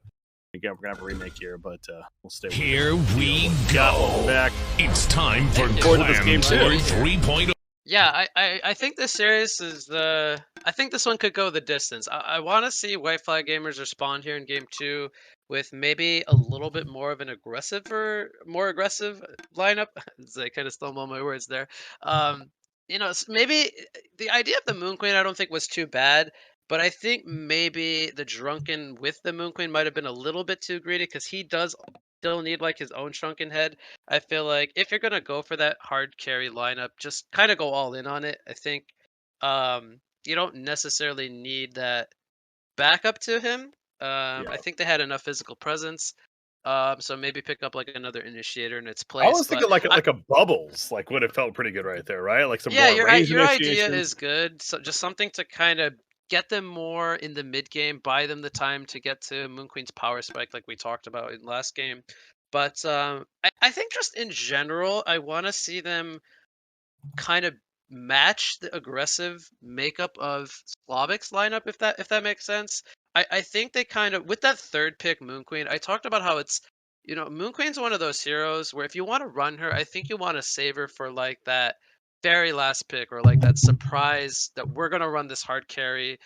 Speaker 1: Again, we're going to have a remake here, but we'll stay with
Speaker 3: Here we go.
Speaker 1: Welcome back.
Speaker 3: It's time for
Speaker 1: this game
Speaker 3: ClanTour
Speaker 1: too.
Speaker 3: 3.0.
Speaker 2: Yeah, I think this series is I think this one could go the distance. I want to see White Flag Gamers respond here in game 2 with maybe a little bit more of an more aggressive lineup. I kind of stumbled on my words there. Maybe the idea of the Moon Queen I don't think was too bad, but I think maybe the Drunken with the Moon Queen might have been a little bit too greedy because he does still need like his own Shrunken Head. I feel like if you're gonna go for that hard carry lineup, just kind of go all in on it. I think you don't necessarily need that backup to him. I think they had enough physical presence. So maybe pick up like another initiator in its place.
Speaker 1: I was thinking like a bubbles, like would have felt pretty good right there, right? Like some
Speaker 2: yeah,
Speaker 1: more
Speaker 2: your
Speaker 1: range
Speaker 2: idea
Speaker 1: initiation.
Speaker 2: is good. So just something to kind of get them more in the mid game, buy them the time to get to Moon Queen's power spike, like we talked about in last game. But I think just in general, I want to see them kind of match the aggressive makeup of Slavic's lineup, if that makes sense. I think they kind of, with that third pick, Moon Queen, I talked about how it's, Moon Queen's one of those heroes where if you want to run her, I think you want to save her for like that very last pick, or like that surprise that we're gonna run this hard carry,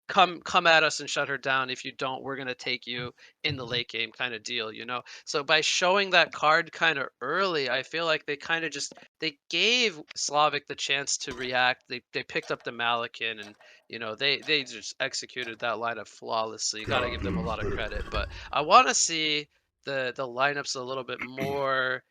Speaker 2: come at us and shut her down. If you don't, we're going to take you in the late game kind of deal, So by showing that card kind of early, I feel like they kind of just they gave Slavic the chance to react. They picked up the Malakin, and they just executed that lineup flawlessly. You got to give them a lot of credit. But I want to see the lineups a little bit more,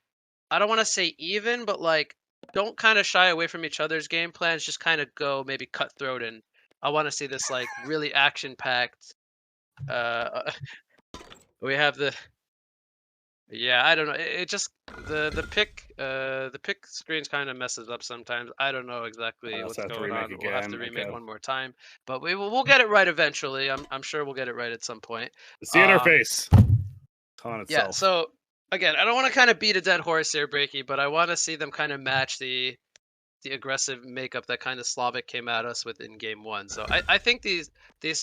Speaker 2: I don't want to say even, but like don't kind of shy away from each other's game plans. Just kind of go maybe cutthroat, and I want to see this like really action packed. Uh, we have I don't know. It just the pick screens kind of messes up sometimes. I don't know exactly
Speaker 1: I'll
Speaker 2: what's
Speaker 1: have to
Speaker 2: going on.
Speaker 1: remake
Speaker 2: We'll have to
Speaker 1: again.
Speaker 2: remake
Speaker 1: Okay.
Speaker 2: one more time, but we'll get it right eventually. I'm sure we'll get it right at some point.
Speaker 1: See in our face. On
Speaker 2: Yeah.
Speaker 1: itself.
Speaker 2: So again, I don't want to kind of beat a dead horse here, Breaky, but I want to see them kind of match the aggressive makeup that kind of Slavic came at us with in game one. So I think these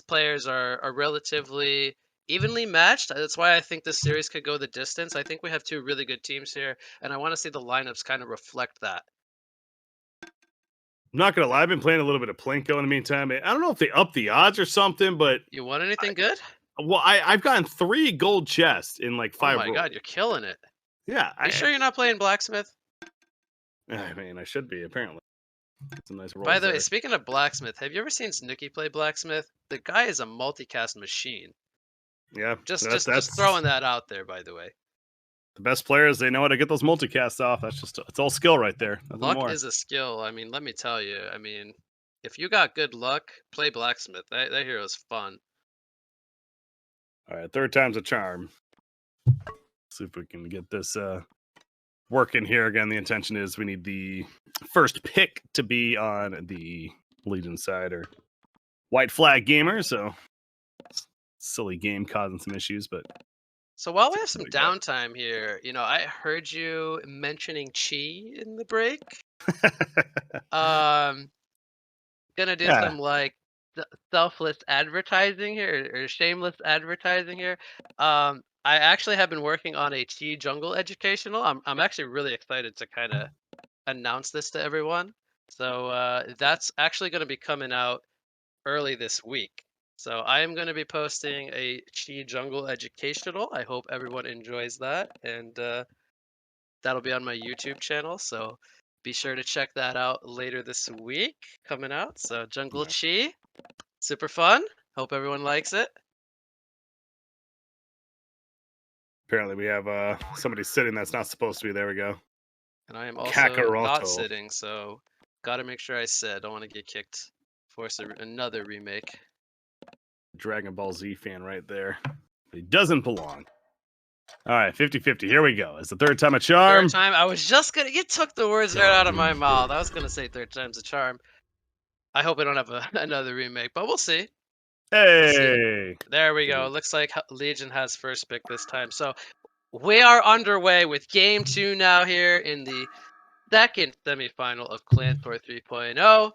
Speaker 2: players are relatively evenly matched. That's why I think this series could go the distance. I think we have two really good teams here, and I want to see the lineups kind of reflect that.
Speaker 1: I'm not gonna lie, I've been playing a little bit of Plinko in the meantime. I don't know if they upped the odds or something, but
Speaker 2: You want anything good?
Speaker 1: well, I've gotten 3 gold chests in like 5
Speaker 2: Oh my
Speaker 1: rolls.
Speaker 2: god, you're killing it.
Speaker 1: Yeah,
Speaker 2: Are you sure you're not playing Blacksmith?
Speaker 1: I mean, I should be apparently. Some nice rolls.
Speaker 2: By the way,
Speaker 1: there.
Speaker 2: speaking of Blacksmith, have you ever seen Snooki play Blacksmith? The guy is a multicast machine.
Speaker 1: Yeah,
Speaker 2: Just
Speaker 1: that's
Speaker 2: throwing that out there, by the way.
Speaker 1: the best players. They know how to get those multicasts off. It's all skill right there. Nothing
Speaker 2: Luck
Speaker 1: more.
Speaker 2: is a skill. I mean, let me tell you. I mean, if you got good luck, play Blacksmith. That hero's fun.
Speaker 1: All right, third time's a charm. See if we can get this working here. Again, the intention is we need the first pick to be on the Legion side or White Flag Gamer. So silly game causing some issues, but
Speaker 2: So while we have some downtime here, I heard you mentioning Chi in the break. Gonna do some like selfless advertising here, or shameless advertising here. I actually have been working on a Chi jungle educational. I'm actually really excited to kind of announce this to everyone. So that's actually going to be coming out early this week. So I am going to be posting a Chi jungle educational. I hope everyone enjoys that, and that'll be on my YouTube channel. So be sure to check that out later this week, coming out. So Jungle Chi, super fun. Hope everyone likes it.
Speaker 1: Apparently, we have somebody sitting that's not supposed to be. There we go.
Speaker 2: And I am also
Speaker 1: Kakaroto.
Speaker 2: not sitting, so gotta make sure I sit. Don't want to get kicked. Force another remake.
Speaker 1: Dragon Ball Z fan right there. He doesn't belong. All right, 50-50. Here we go. It's the third time a charm.
Speaker 2: Third time. I was just gonna. You took the words right out of my mouth. I was gonna say third time's a charm. I hope we don't have another remake, but we'll see.
Speaker 1: Hey!
Speaker 2: There we go. Looks like Legion has first pick this time. So we are underway with game 2 now here in the second semifinal of ClanTour 3.0.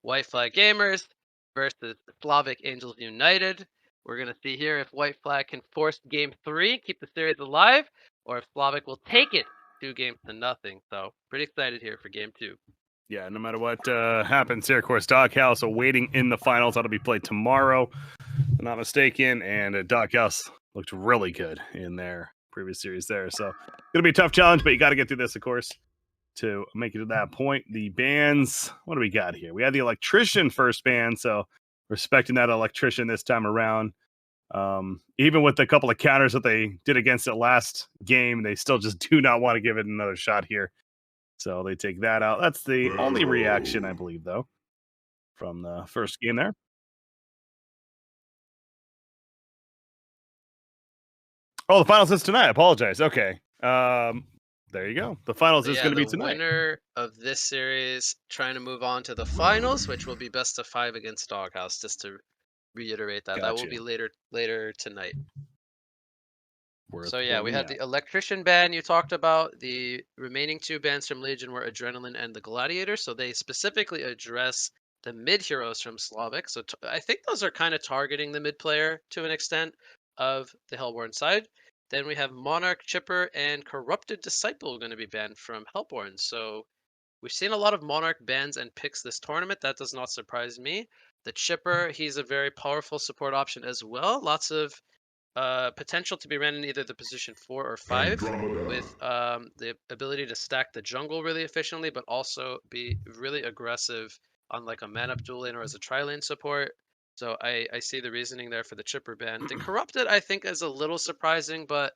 Speaker 2: White Flag Gamers versus Slavic Angels United. We're going to see here if White Flag can force game 3, keep the series alive, or if Slavic will take it 2-0. So pretty excited here for game 2.
Speaker 1: Yeah, no matter what happens here, of course, Doghouse awaiting in the finals. That'll be played tomorrow, if I'm not mistaken. And Doghouse looked really good in their previous series there. So it's going to be a tough challenge, but you got to get through this, of course, to make it to that point. The bans, what do we got here? We had the Electrician first ban, so respecting that Electrician this time around. Even with a couple of counters that they did against it last game, they still just do not want to give it another shot here. So they take that out. That's the only reaction, I believe, though, from the first game there. Oh, the finals is tonight. I apologize. Okay. there you go. The finals
Speaker 2: So
Speaker 1: is
Speaker 2: yeah,
Speaker 1: going to
Speaker 2: the
Speaker 1: be tonight.
Speaker 2: winner of this series trying to move on to the finals, which will be best of 5 against Doghouse. Just to reiterate that, that will
Speaker 1: Gotcha.
Speaker 2: be later tonight.
Speaker 1: Worth
Speaker 2: So yeah, we
Speaker 1: pointing
Speaker 2: had
Speaker 1: out.
Speaker 2: the Electrician ban you talked about. The remaining 2 bans from Legion were Adrenaline and the Gladiator. So they specifically address the mid heroes from Slavic. So I think those are kind of targeting the mid player to an extent of the Hellborn side. Then we have Monarch, Chipper, and Corrupted Disciple going to be banned from Hellborn. So we've seen a lot of Monarch bans and picks this tournament. That does not surprise me. The Chipper, he's a very powerful support option as well. Lots of potential to be ran in either the position 4 or 5 with the ability to stack the jungle really efficiently, but also be really aggressive on like a man-up dual lane or as a tri-lane support. So I see the reasoning there for the Chipper ban. The Corrupted, I think, is a little surprising, but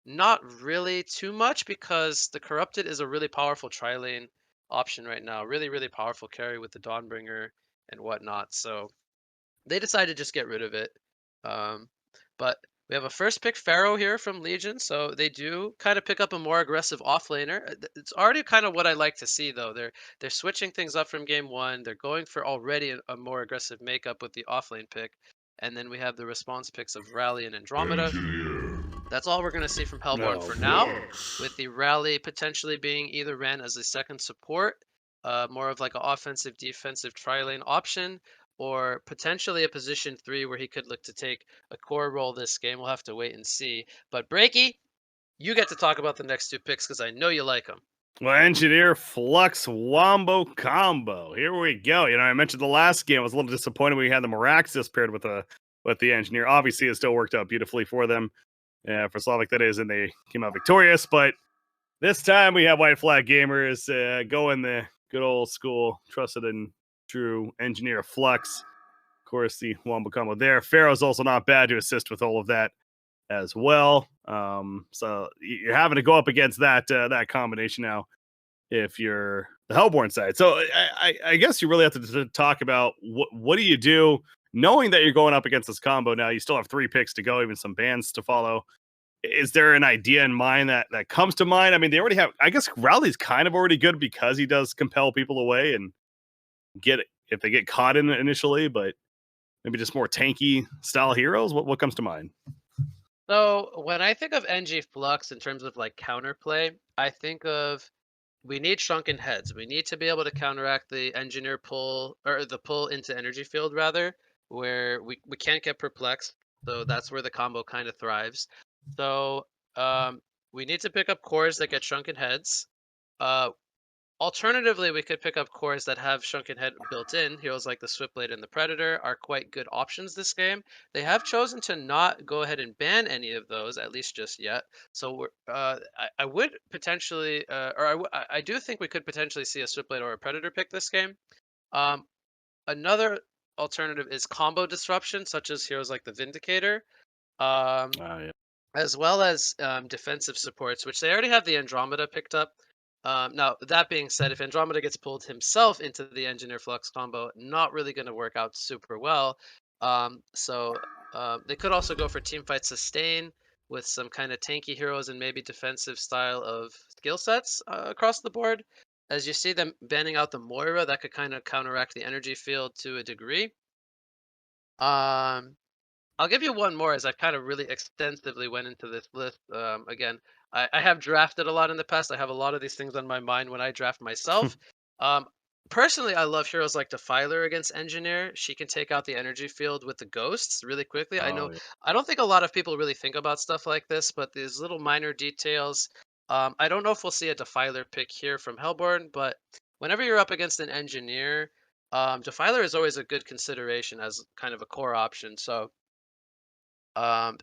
Speaker 2: not really too much because the Corrupted is a really powerful tri-lane option right now. Really, really powerful carry with the Dawnbringer and whatnot. So they decided to just get rid of it. Um, but we have a first pick Pharaoh here from Legion, so they do kind of pick up a more aggressive offlaner. It's already kind of what I like to see, though. They're switching things up from game 1. They're going for already a more aggressive makeup with the offlane pick, and then we have the response picks of Rally and Andromeda. That's all we're going to see from Hellborn for now, with the Rally potentially being either ran as a second support, more of like an offensive defensive tri-lane option, or potentially a position 3 where he could look to take a core role this game. We'll have to wait and see. But Breaky, you get to talk about the next 2 picks because I know you like them.
Speaker 1: Well, Engineer Flux Wombo combo. Here we go. You know, I mentioned the last game. I was a little disappointed we had the Meraxis paired with the Engineer. Obviously, it still worked out beautifully for them, for Slavic that is, and they came out victorious. But this time we have White Flag Gamers going the good old school, trusted and true Engineer Flux. Of course, the Wombo combo there. Pharaoh's also not bad to assist with all of that as well. So you're having to go up against that combination now if you're the Hellborn side. So I guess you really have to talk about what do you do knowing that you're going up against this combo now. You still have 3 picks to go, even some bans to follow. Is there an idea in mind that comes to mind? I mean, they already have. I guess Rowley's kind of already good because he does compel people away and get it if they get caught in it initially, but maybe just more tanky style heroes. What comes to mind?
Speaker 2: So when I think of NG Flux in terms of like counterplay, I think of we need shrunken heads. We need to be able to counteract the engineer pull or the pull into energy field rather, where we can't get perplexed. So that's where the combo kind of thrives. So we need to pick up cores that get shrunken heads. Uh, Alternatively, we could pick up cores that have Shrunken Head built in. Heroes like the Swiftblade and the Predator are quite good options this game. They have chosen to not go ahead and ban any of those, at least just yet. So I would potentially, I do think we could potentially see a Swiftblade or a Predator pick this game. Another alternative is combo disruption, such as heroes like the Vindicator.
Speaker 1: Yeah.
Speaker 2: As well as defensive supports, which they already have the Andromeda picked up. Now, that being said, if Andromeda gets pulled himself into the Engineer Flux combo, not really going to work out super well. They could also go for Teamfight Sustain with some kind of tanky heroes and maybe defensive style of skill sets across the board. As you see them banning out the Moira, that could kind of counteract the energy field to a degree. I'll give you one more as I've kind of really extensively went into this list. Again, I have drafted a lot in the past. I have a lot of these things on my mind when I draft myself. um, Personally, I love heroes like Defiler against Engineer. She can take out the energy field with the ghosts really quickly. I know
Speaker 1: Yeah.
Speaker 2: I don't think a lot of people really think about stuff like this, but these little minor details. I don't know if we'll see a Defiler pick here from Hellborn, but whenever you're up against an Engineer, Defiler is always a good consideration as kind of a core option. So um,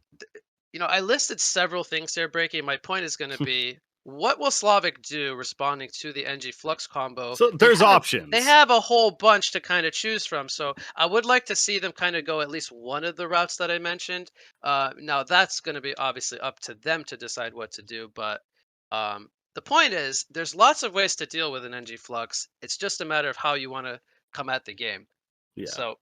Speaker 2: I listed several things here, Breaking. My point is going to be, what will Slavic do responding to the NG Flux combo?
Speaker 1: So there's options.
Speaker 2: They have a whole bunch to kind of choose from. So I would like to see them kind of go at least one of the routes that I mentioned. Now that's going to be obviously up to them to decide what to do. But the point is, there's lots of ways to deal with an NG Flux. It's just a matter of how you want to come at the game.
Speaker 1: Yeah.
Speaker 2: So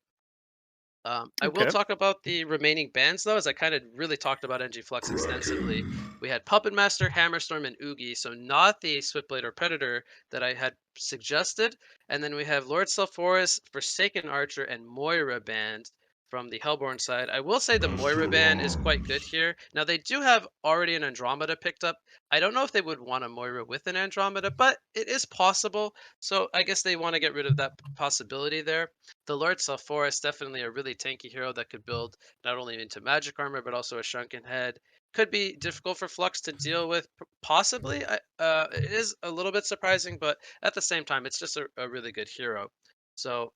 Speaker 2: I will
Speaker 1: Okay.
Speaker 2: talk about the remaining bands though, as I kind of really talked about NG extensively. We had Puppet Master, Hammerstorm, and Oogie, so not the Swiftblade or Predator that I had suggested. And then we have Lord Sulfuras, Forsaken Archer, and Moira band from the Hellborn side. I will say the Moira band is quite good here. Now they do have already an Andromeda picked up. I don't know if they would want a Moira with an Andromeda, but it is possible. So I guess they want to get rid of that possibility there. The Lord Sulfuras, definitely a really tanky hero that could build not only into magic armor, but also a shrunken head. Could be difficult for Flux to deal with, possibly. It is a little bit surprising, but at the same time, it's just a really good hero. So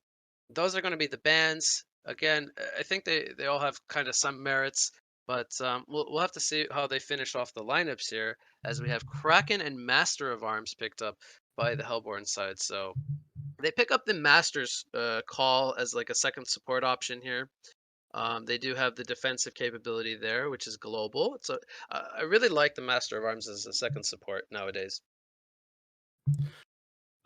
Speaker 2: those are going to be the bans. Again, I think they all have kind of some merits, but we'll have to see how they finish off the lineups here, as we have Kraken and Master of Arms picked up by the Hellborn side. So they pick up the Master's call as like a second support option here. They do have the defensive capability there, which is global. So I really like the Master of Arms as a second support nowadays.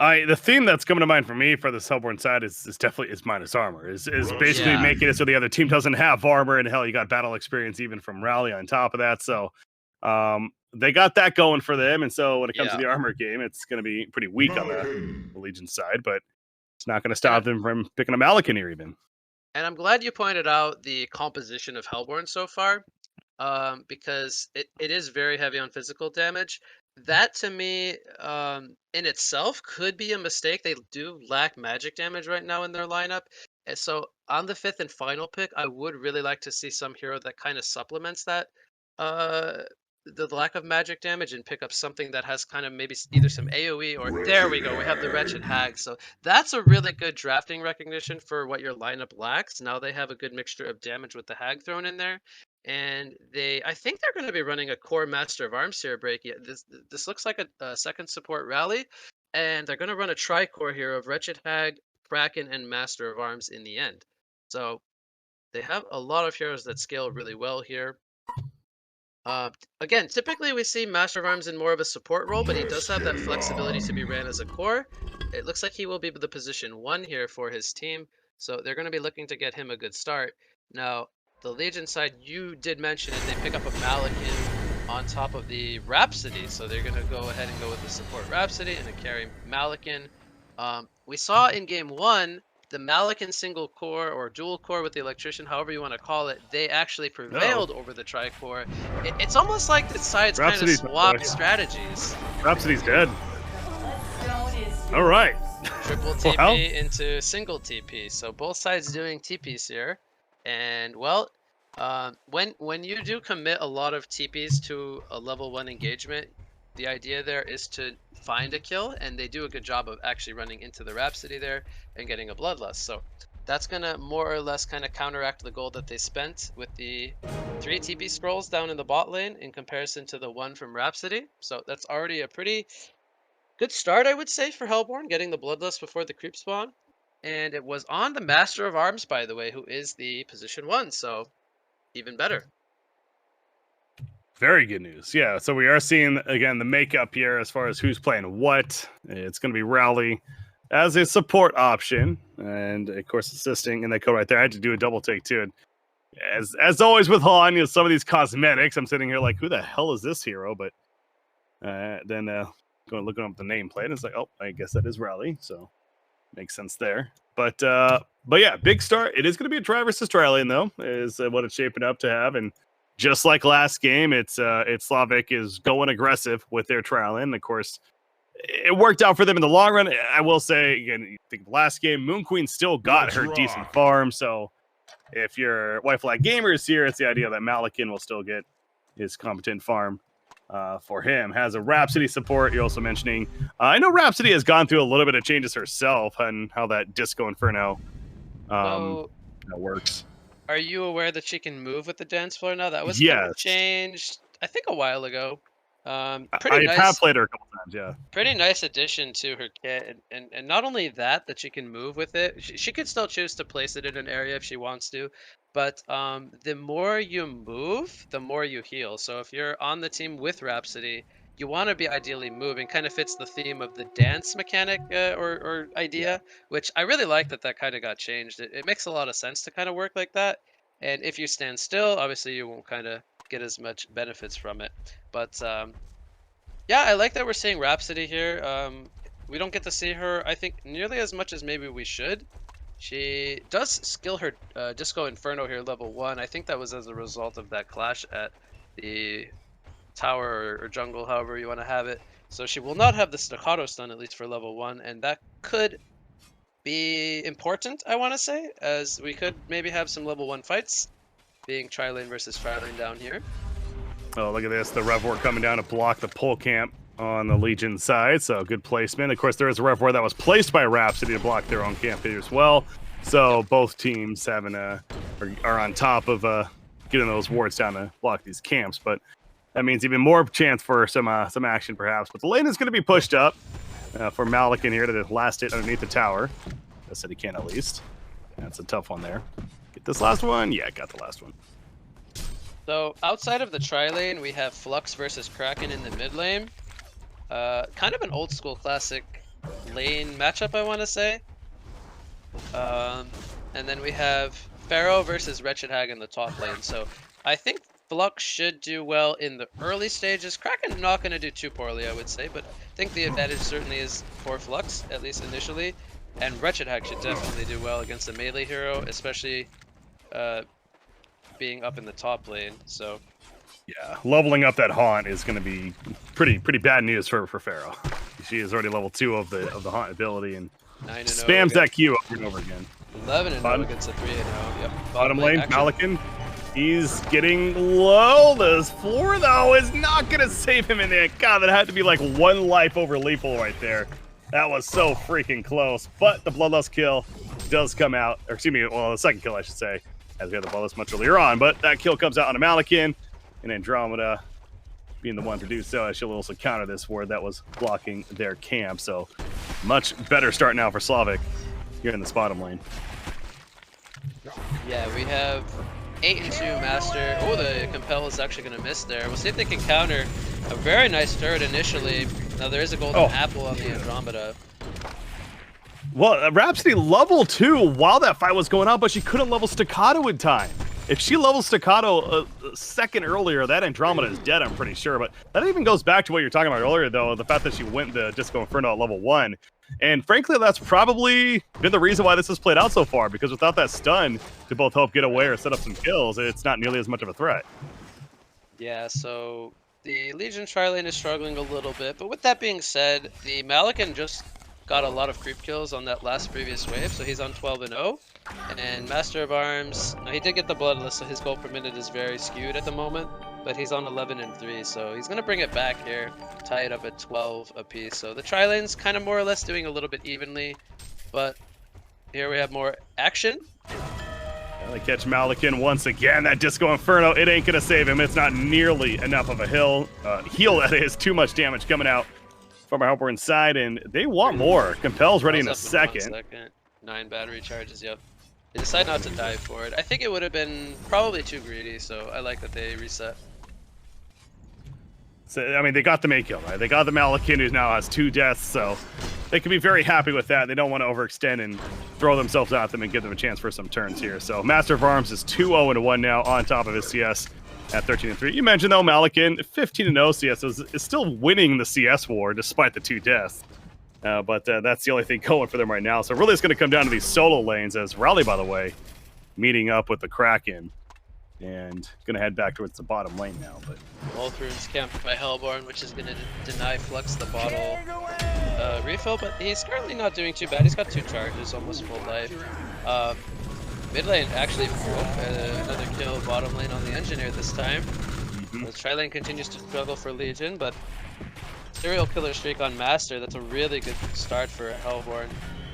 Speaker 1: The theme that's coming to mind for me for the Hellborn side is definitely is minus armor. Is basically
Speaker 2: Yeah.
Speaker 1: making it so the other team doesn't have armor, and hell, you got battle experience even from Rally on top of that. So they got that going for them, and so when it comes to the armor game, it's going to be pretty weak on the Legion side, but it's not going to stop them from picking a Malakin here even.
Speaker 2: And I'm glad you pointed out the composition of Hellborn so far, because it is very heavy on physical damage. That to me, in itself, could be a mistake. They do lack magic damage right now in their lineup. And so on the 5th and final pick, I would really like to see some hero that kind of supplements that, uh, the lack of magic damage, and pick up something that has kind of maybe either some AoE, or there we go, we have the Wretched Hag. So that's a really good drafting recognition for what your lineup lacks. Now they have a good mixture of damage with the Hag thrown in there. And I think they're going to be running a core Master of Arms here, Breaky. This looks like a second support rally, and they're going to run a tri-core here of Wretched Hag, Kraken, and Master of Arms in the end. So they have a lot of heroes that scale really well here. Again, typically we see Master of Arms in more of a support role, but he does have that flexibility to be ran as a core. It looks like he will be the position 1 here for his team, so they're going to be looking to get him a good start. Now, the Legion side, you did mention it, they pick up a Malakin on top of the Rhapsody, so they're going to go ahead and go with the support Rhapsody and a carry Malakin. We saw in game 1, the Malakin single core or dual core with the Electrician, however you want to call it, they actually prevailed over the tri-core. It's almost like the sides kind of swapped strategies.
Speaker 1: Rhapsody's dead. All right.
Speaker 2: Triple TP into single TP. So both sides doing TPs here. And well, when you do commit a lot of TPs to a level 1 engagement, the idea there is to find a kill, and they do a good job of actually running into the Rhapsody there and getting a Bloodlust. So that's gonna more or less kind of counteract the gold that they spent with the 3 TP scrolls down in the bot lane in comparison to the 1 from Rhapsody. So that's already a pretty good start, I would say, for Hellborn, getting the Bloodlust before the creep spawn. And it was on the Master of Arms, by the way, who is the position 1, so even better.
Speaker 1: Very good news. Yeah, so we are seeing, again, the makeup here as far as who's playing what. It's going to be Rally as a support option, and, of course, assisting, and they go right there. I had to do a double take, too. And as always with Han, some of these cosmetics, I'm sitting here like, who the hell is this hero? But then going looking up the nameplate, and it's like, oh, I guess that is Rally, so makes sense there. But yeah, big start. It is going to be a try versus try lane, though, is what it's shaping up to have, and just like last game, it's Slavic is going aggressive with their trial in. Of course, it worked out for them in the long run. I will say, again, you think of last game, Moon Queen still got her decent farm. So if you're White Flag Gamers here, it's the idea that Malakin will still get his competent farm for him. Has a Rhapsody support. You're also mentioning, I know Rhapsody has gone through a little bit of changes herself and how that Disco Inferno works.
Speaker 2: Are you aware that she can move with the dance floor now? That was changed, I think, a while ago.
Speaker 1: I have played her a couple times, yeah.
Speaker 2: Pretty nice addition to her kit, and not only that she can move with it. She could still choose to place it in an area if she wants to, but the more you move, the more you heal. So if you're on the team with Rhapsody you want to be ideally moving. Kind of fits the theme of the dance mechanic or idea, which I really like that kind of got changed. It makes a lot of sense to kind of work like that. And if you stand still, obviously you won't kind of get as much benefits from it. But yeah, I like that we're seeing Rhapsody here. We don't get to see her, I think, nearly as much as maybe we should. She does skill her Disco Inferno here, level 1. I think that was as a result of that clash at the tower or jungle, however you want to have it. So she will not have the staccato stun, at least for level 1, and that could be important, I want to say, as we could maybe have some level 1 fights, being tri-lane versus tri-lane down here.
Speaker 1: Oh, look at this. The Revoir coming down to block the pole camp on the Legion side, so good placement. Of course, there is a Revoir that was placed by Rhapsody to block their own camp here as well. So both teams having are on top of getting those wards down to block these camps, but that means even more chance for some action perhaps. But the lane is going to be pushed up for Malik in here to last hit underneath the tower. I said he can at least. That's a tough one there. Get this last one. Yeah, got the last one.
Speaker 2: So outside of the tri-lane, we have Flux versus Kraken in the mid lane. Kind of an old school classic lane matchup, I want to say. And then we have Pharaoh versus Wretched Hag in the top lane. So I think Flux should do well in the early stages. Kraken not going to do too poorly, I would say, but I think the advantage certainly is for Flux, at least initially. And Wretched Hag should definitely do well against a melee hero, especially being up in the top lane. So
Speaker 1: yeah, leveling up that Haunt is going to be pretty bad news for Pharaoh. She is already level 2 of the Haunt ability and spams that Q over and over again.
Speaker 2: 11-0 against a 3-0. Yep.
Speaker 1: Bottom lane, Malikan. He's getting low. This floor, though, is not going to save him in there. God, that had to be like 1 life over lethal right there. That was so freaking close. But the Bloodlust kill does come out. Or excuse me, well, the second kill, I should say, as we had the Bloodlust much earlier on. But that kill comes out on a Malikan. And Andromeda being the one to do so, she'll also counter this ward that was blocking their camp. So much better start now for Slavic here in this bottom lane.
Speaker 2: Yeah, we have 8-2 Master. Oh, the Compel is actually going to miss there. We'll see if they can counter a very nice turret initially. Now there is a golden apple on the Andromeda.
Speaker 1: Well, Rhapsody level 2 while that fight was going on, but she couldn't level Staccato in time. If she levels Staccato a second earlier, that Andromeda is dead, I'm pretty sure. But that even goes back to what you were talking about earlier, though, the fact that she went the Disco Inferno at level 1. And frankly, that's probably been the reason why this has played out so far, because without that stun to both help get away or set up some kills, it's not nearly as much of a threat.
Speaker 2: Yeah, so the Legion tri-lane is struggling a little bit. But with that being said, the Malikan just got a lot of creep kills on that last previous wave, so he's on 12-0. And Master of Arms, he did get the Bloodlust, so his gold per minute is very skewed at the moment, but he's on 11-3, so he's going to bring it back here, tie it up at 12 apiece. So the tri-lane's kind of more or less doing a little bit evenly, but here we have more action.
Speaker 1: They catch Malikan once again. That Disco Inferno, it ain't going to save him. It's not nearly enough of a heal, that is. Too much damage coming out from our Hellborn side, and they want more. Compel's ready in a second.
Speaker 2: 9 battery charges, yep. They decide not to dive for it. I think it would have been probably too greedy, so I like that they reset.
Speaker 1: So, I mean, they got the May kill, right? They got the Malikan, who now has 2 deaths, so they can be very happy with that. They don't want to overextend and throw themselves at them and give them a chance for some turns here. So Master of Arms is 2-0-1 now on top of his CS at 13-3. You mentioned, though, Malikan, 15-0 CS is still winning the CS war despite the 2 deaths. But that's the only thing going for them right now. So really it's going to come down to these solo lanes, as Rally, by the way, meeting up with the Kraken. And going to head back towards the bottom lane now. But
Speaker 2: Both runes camped by Hellborn, which is going to deny Flux the bottle refill. But he's currently not doing too bad. He's got 2 charges, almost full life. Mid lane actually another kill bottom lane on the Engineer this time. The tri-lane continues to struggle for Legion, but serial killer streak on Master, that's a really good start for Hellborn.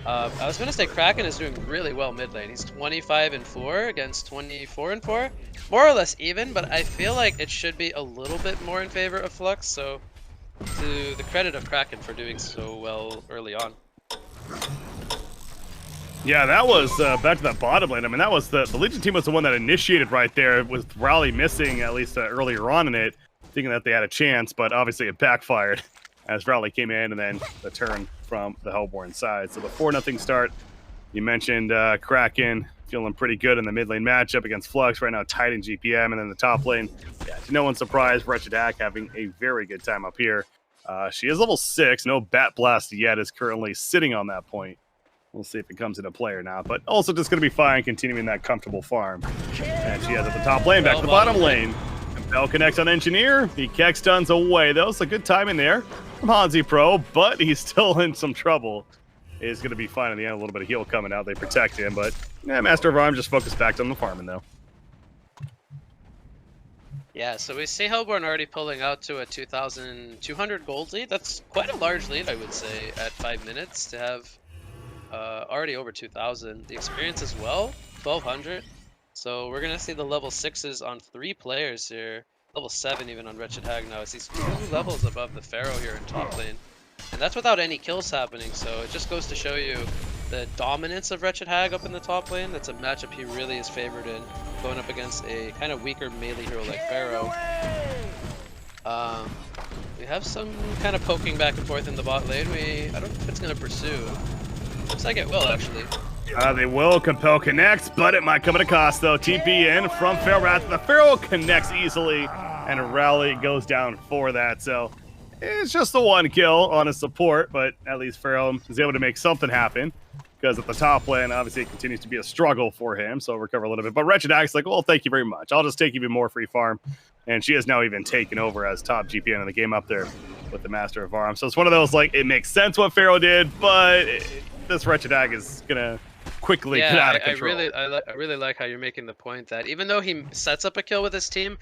Speaker 2: I was going to say Kraken is doing really well mid lane. He's 25-4 against 24-4. More or less even, but I feel like it should be a little bit more in favor of Flux, so to the credit of Kraken for doing so well early on.
Speaker 1: yeah, that was back to that bottom lane. I mean, that was the Legion team was the one that initiated right there with Rally missing at least earlier on in it. thinking that they had a chance, but obviously it backfired as Rally came in, and then the turn from the Hellborn side. So the 4-0 start. You mentioned Kraken feeling pretty good in the mid lane matchup against Flux, right now tight in GPM, and then the top lane, yeah, to no one's surprise, Wretched Hack having a very good time up here. She is level 6, no Bat Blast yet, is currently sitting on that point. We'll see if it comes into play or not, but also just going to be fine continuing that comfortable farm. And she has at the top lane, back to the bottom lane. Bell connects on Engineer. He kek stuns away, though, so good timing there from Hansi Pro, but he's still in some trouble. Is going to be fine in the end. A little bit of heal coming out. They protect him, but yeah, Master of Arms just focused back on the farming, though.
Speaker 2: Yeah, so we see Hellborn already pulling out to a 2,200 gold lead. That's quite a large lead, I would say, at 5 minutes to have already over 2,000. The experience as well, 1,200. So we're going to see the level 6s on 3 players here. Level 7 even on Wretched Hag now. It's these 2 levels above the Pharaoh here in top lane. And that's without any kills happening, so it just goes to show you the dominance of Wretched Hag up in the top lane. That's a matchup he really is favored in, going up against a kind of weaker melee hero like Pharaoh. We have some kind of poking back and forth in the bot lane. I don't know if it's going to pursue. Looks like it will, actually.
Speaker 1: They will. Compel connects, but it might come at a cost, though. TP in from Pharaoh. The Pharaoh connects easily, and Rally goes down for that, so it's just the 1 kill on a support, but at least Pharaoh is able to make something happen, because at the top lane, obviously, it continues to be a struggle for him, so recover a little bit. But Wretched Hag's like, well, thank you very much. I'll just take even more free farm, and she has now even taken over as top GPN in the game up there with the Master of Arms. So it's one of those, like, it makes sense what Pharaoh did, but this Wretched Hag is going to quickly get out of control.
Speaker 2: I really like how you're making the point that even though he sets up a kill with his team,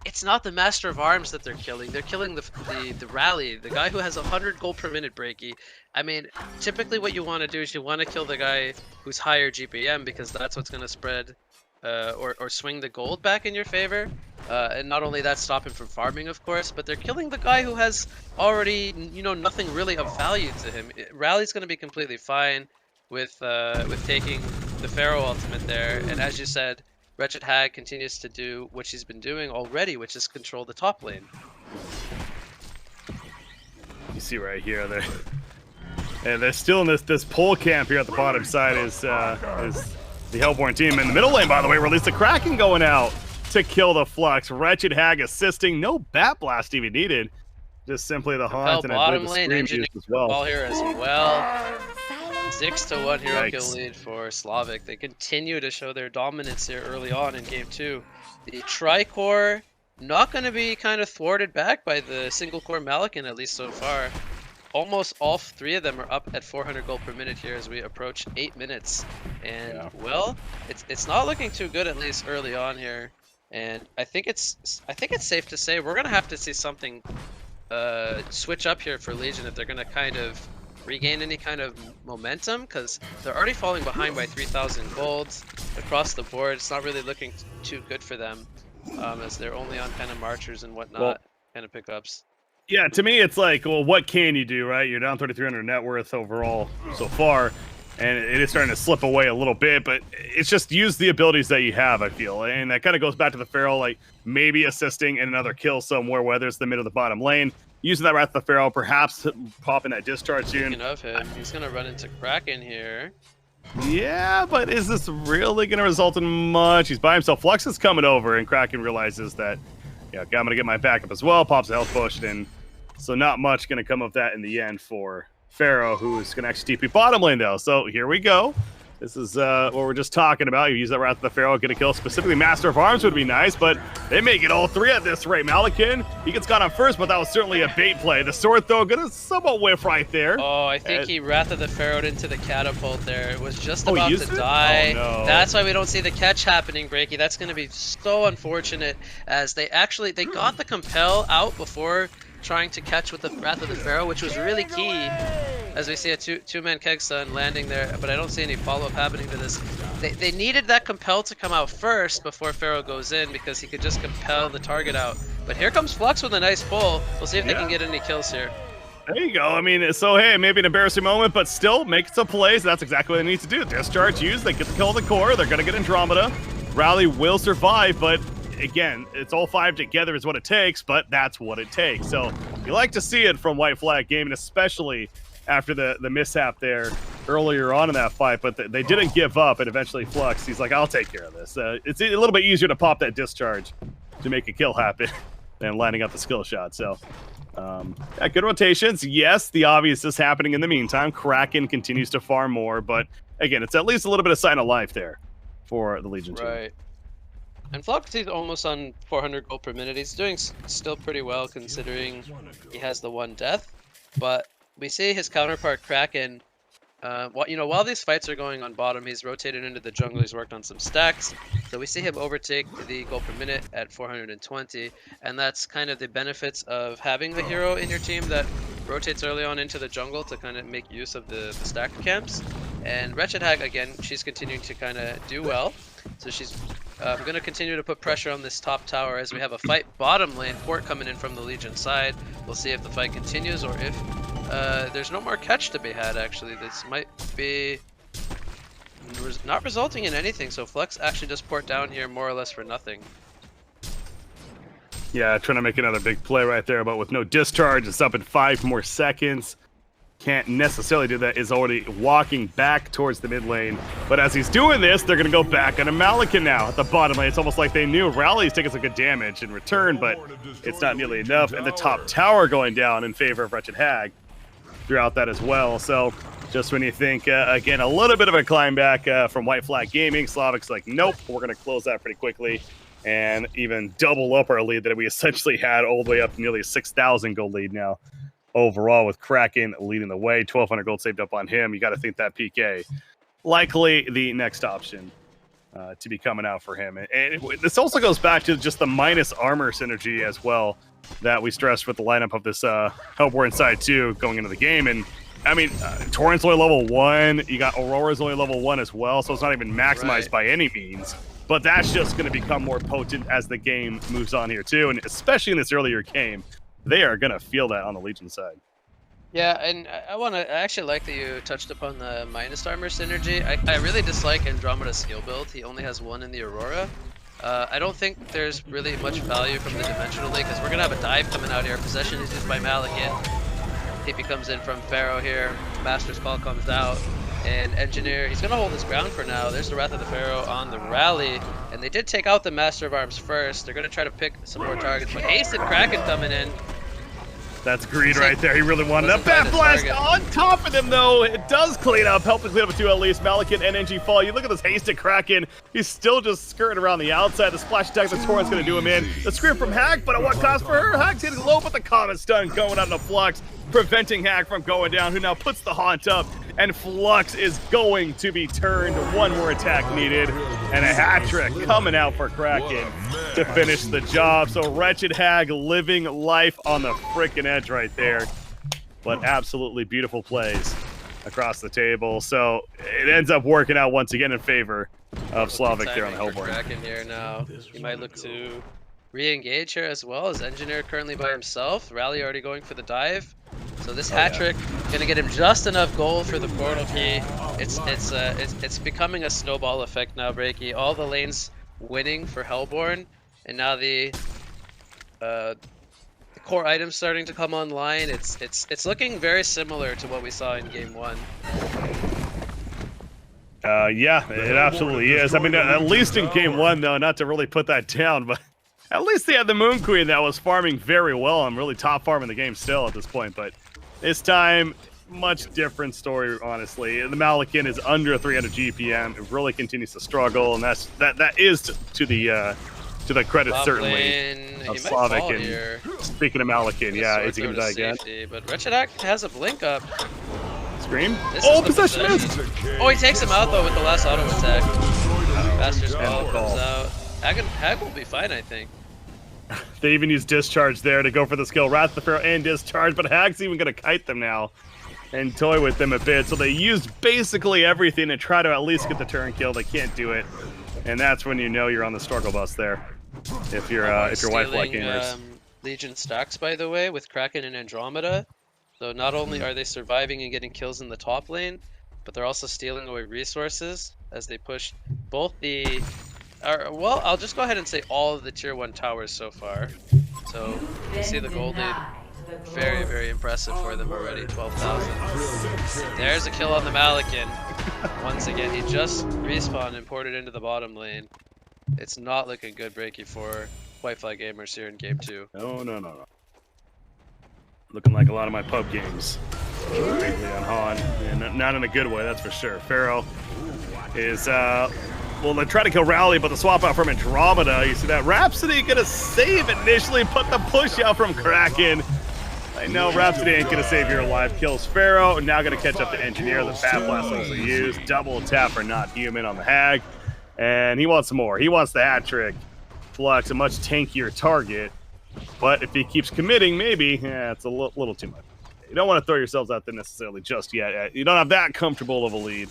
Speaker 2: it's not the Master of Arms that they're killing. They're killing the Rally, the guy who has 100 gold per minute, Breaky. I mean, typically what you want to do is you want to kill the guy who's higher GPM, because that's what's going to spread or swing the gold back in your favor. And not only that, stop him from farming, of course, but they're killing the guy who has already, you know, nothing really of value to him. Rally's going to be completely fine with taking the Pharaoh ultimate there, and as you said, Wretched Hag continues to do what she's been doing already, which is control the top lane.
Speaker 1: You see right here, they're still in this pole camp here at the bottom side is the Hellborn team. In the middle lane, by the way, released the Kraken going out to kill the Flux. Wretched Hag assisting, no Bat Blast even needed, just simply the haunt and
Speaker 2: bottom lane engineering
Speaker 1: as well.
Speaker 2: Ball here as well. 6-1 hero kill lead for Slavic. They continue to show their dominance here early on in game 2. The Tricore not going to be kind of thwarted back by the single core Malikan, at least so far. Almost all 3 of them are up at 400 gold per minute here as we approach 8 minutes. And well, it's not looking too good, at least early on here. And I think it's safe to say we're going to have to see something switch up here for Legion if they're going to kind of regain any kind of momentum, because they're already falling behind by 3,000 golds across the board. It's not really looking too good for them, as they're only on kind of marchers and whatnot, kind of pickups.
Speaker 1: Yeah, to me, it's like, well, what can you do, right? You're down 3,300 net worth overall so far, and it is starting to slip away a little bit, but it's just use the abilities that you have, I feel. And that kind of goes back to the Pharaoh, like maybe assisting in another kill somewhere, whether it's the mid or the bottom lane. Using that Wrath of the Pharaoh, perhaps popping that discharge soon.
Speaker 2: Speaking of him, he's going to run into Kraken here.
Speaker 1: Yeah, but is this really going to result in much? He's by himself. Flux is coming over, and Kraken realizes that, yeah, I'm going to get my backup as well. Pops a health potion, and so not much going to come of that in the end for Pharaoh, who is going to actually TP bottom lane, though. So here we go. This is what we're just talking about. You use that Wrath of the Pharaoh, get a kill. Specifically, Master of Arms would be nice, but they may get all 3 at this rate. Malikan, he gets caught on first, but that was certainly a bait play. The sword throw gonna somewhat whiff right there.
Speaker 2: Oh, I think he Wrath of the Pharaoh into the catapult there. It was just about to die.
Speaker 1: Oh, no.
Speaker 2: That's why we don't see the catch happening, Breaky. That's going to be so unfortunate, as they got the compel out before trying to catch with the Wrath of the Pharaoh, which was really key, as we see a two-man keg stun landing there, but I don't see any follow-up happening to this. They needed that compel to come out first before Pharaoh goes in, because he could just compel the target out. But here comes Flux with a nice pull. We'll see if they can get any kills here.
Speaker 1: There you go. I mean, so hey, maybe an embarrassing moment, but still make some plays. That's exactly what they need to do. Discharge used, they get the kill of the core, they're going to get Andromeda. Rally will survive, but again, it's all 5 together is what it takes, but that's what it takes. So you like to see it from White Flag Gaming, especially after the mishap there earlier on in that fight, but they didn't give up, and eventually Flux, he's like, I'll take care of this. It's a little bit easier to pop that discharge to make a kill happen than lining up the skill shot. So yeah, good rotations. Yes, the obvious is happening in the meantime. Kraken continues to farm more, but again, it's at least a little bit of sign of life there for the Legion team.
Speaker 2: Right. And Flux is almost on 400 gold per minute. He's doing still pretty well considering he has the 1 death. But we see his counterpart Kraken. While these fights are going on bottom, he's rotated into the jungle. He's worked on some stacks, so we see him overtake the gold per minute at 420, and that's kind of the benefits of having the hero in your team that rotates early on into the jungle to kind of make use of the stack camps. And Wretched Hag, again, she's continuing to kind of do well, so she's going to continue to put pressure on this top tower as we have a fight bottom lane, Port coming in from the Legion side. We'll see if the fight continues or if there's no more catch to be had, actually. This might be not resulting in anything, so Flex actually just Port down here more or less for nothing.
Speaker 1: Yeah, trying to make another big play right there, but with no discharge, it's up in 5 more seconds. Can't necessarily do that, is already walking back towards the mid lane. But as he's doing this, they're going to go back on a Malikan now at the bottom lane. It's almost like they knew Rally's taking some good damage in return, but it's not nearly enough. And the top tower going down in favor of Wretched Hag throughout that as well. So just when you think, again, a little bit of a climb back from White Flag Gaming, Slavic's like, nope, we're going to close that pretty quickly and even double up our lead that we essentially had all the way up to nearly a 6,000 gold lead now. Overall, with Kraken leading the way, 1,200 gold saved up on him. You got to think that PK likely the next option to be coming out for him. And this also goes back to just the minus armor synergy as well that we stressed with the lineup of this Hellborn side 2 going into the game. And I mean, Torrent's only level 1. You got Aurora's only level 1 as well, so it's not even maximized by any means. But that's just going to become more potent as the game moves on here too, and especially in this earlier game. They are going to feel that on the Legion side.
Speaker 2: Yeah, and I actually like that you touched upon the minus armor synergy. I really dislike Andromeda's skill build. He only has 1 in the Aurora. I don't think there's really much value from the Dimensional League because we're going to have a dive coming out here. Possession is used by Malikan. TP comes in from Pharaoh here. Master's Call comes out. And Engineer, he's going to hold his ground for now. There's the Wrath of the Pharaoh on the rally. And they did take out the Master of Arms first. They're going to try to pick some more targets. But Hasted Kraken coming in.
Speaker 1: That's greed right there. He really wanted a Bat Blast on top of them, though. It does clean up, help to clean up a 2 at least. Malikan and NG fall. You look at this hasted Kraken. He's still just skirting around the outside. The splash attack, the Torrent's going to do him in. The scream from Hag, but at what cost for her? Hag's getting low, but the Comet Stun going out in the Flux, preventing Hag from going down, who now puts the Haunt up. And Flux is going to be turned. 1 more attack needed. And a hat trick coming out for Kraken to finish the job. So Wretched Hag living life on the frickin' edge right there. But absolutely beautiful plays across the table. So it ends up working out once again in favor of Slavic there on the Hellborn.
Speaker 2: Kraken here now. He might look to re-engage here as well as Engineer currently by himself. Rally already going for the dive. So this hat trick gonna get him just enough gold for the portal key. It's becoming a snowball effect now, Breaky. All the lanes winning for Hellborn, and now the core items starting to come online. It's looking very similar to what we saw in game 1.
Speaker 1: Yeah, it absolutely is. I mean, at least in game 1, though, not to really put that down, but at least they had the Moon Queen that was farming very well. I'm really top farming the game still at this point, but this time, much different story, honestly. The Malikan is under 300 GPM. It really continues to struggle, and that is to the credit certainly of Slavic. And here. Speaking of Malikan, yeah, is he gonna die again?
Speaker 2: But Wretched Hag has a blink up.
Speaker 1: Scream! Oh, possession missed!
Speaker 2: Oh, he takes him out though with the last auto attack. Master's Call comes out. Hag will be fine, I think.
Speaker 1: They even use Discharge there to go for the skill. Wrath of the Pharaoh and Discharge, but Hag's even going to kite them now and toy with them a bit. So they used basically everything to try to at least get the turn kill. They can't do it, and that's when you know you're on the struggle bus there. If you're White Flag gamers.
Speaker 2: Legion stacks, by the way, with Kraken and Andromeda. So not only are they surviving and getting kills in the top lane, but they're also stealing away resources as they push both the Well, I'll just go ahead and say all of the tier 1 towers so far. So you see the gold lead, very, very impressive for them already, 12,000. There's a kill on the Malikan. Once again, he just respawned and ported into the bottom lane. It's not looking good, Breaky, for White Flag Gamers here in game 2.
Speaker 1: No. Looking like a lot of my pub games. Greatly on Han, and not in a good way, that's for sure. Pharaoh is, well, they try to kill Rowley, but the swap out from Andromeda, you see that? Rhapsody gonna save initially, put the push out from Kraken. I know Rhapsody ain't gonna save your life. Kills Pharaoh, now gonna catch up to Engineer. The Fat Blast also used. Double tap for Not Human on the Hag. And he wants some more. He wants the hat trick. Flux, a much tankier target. But if he keeps committing, maybe, it's a little too much. You don't want to throw yourselves out there necessarily just yet. You don't have that comfortable of a lead.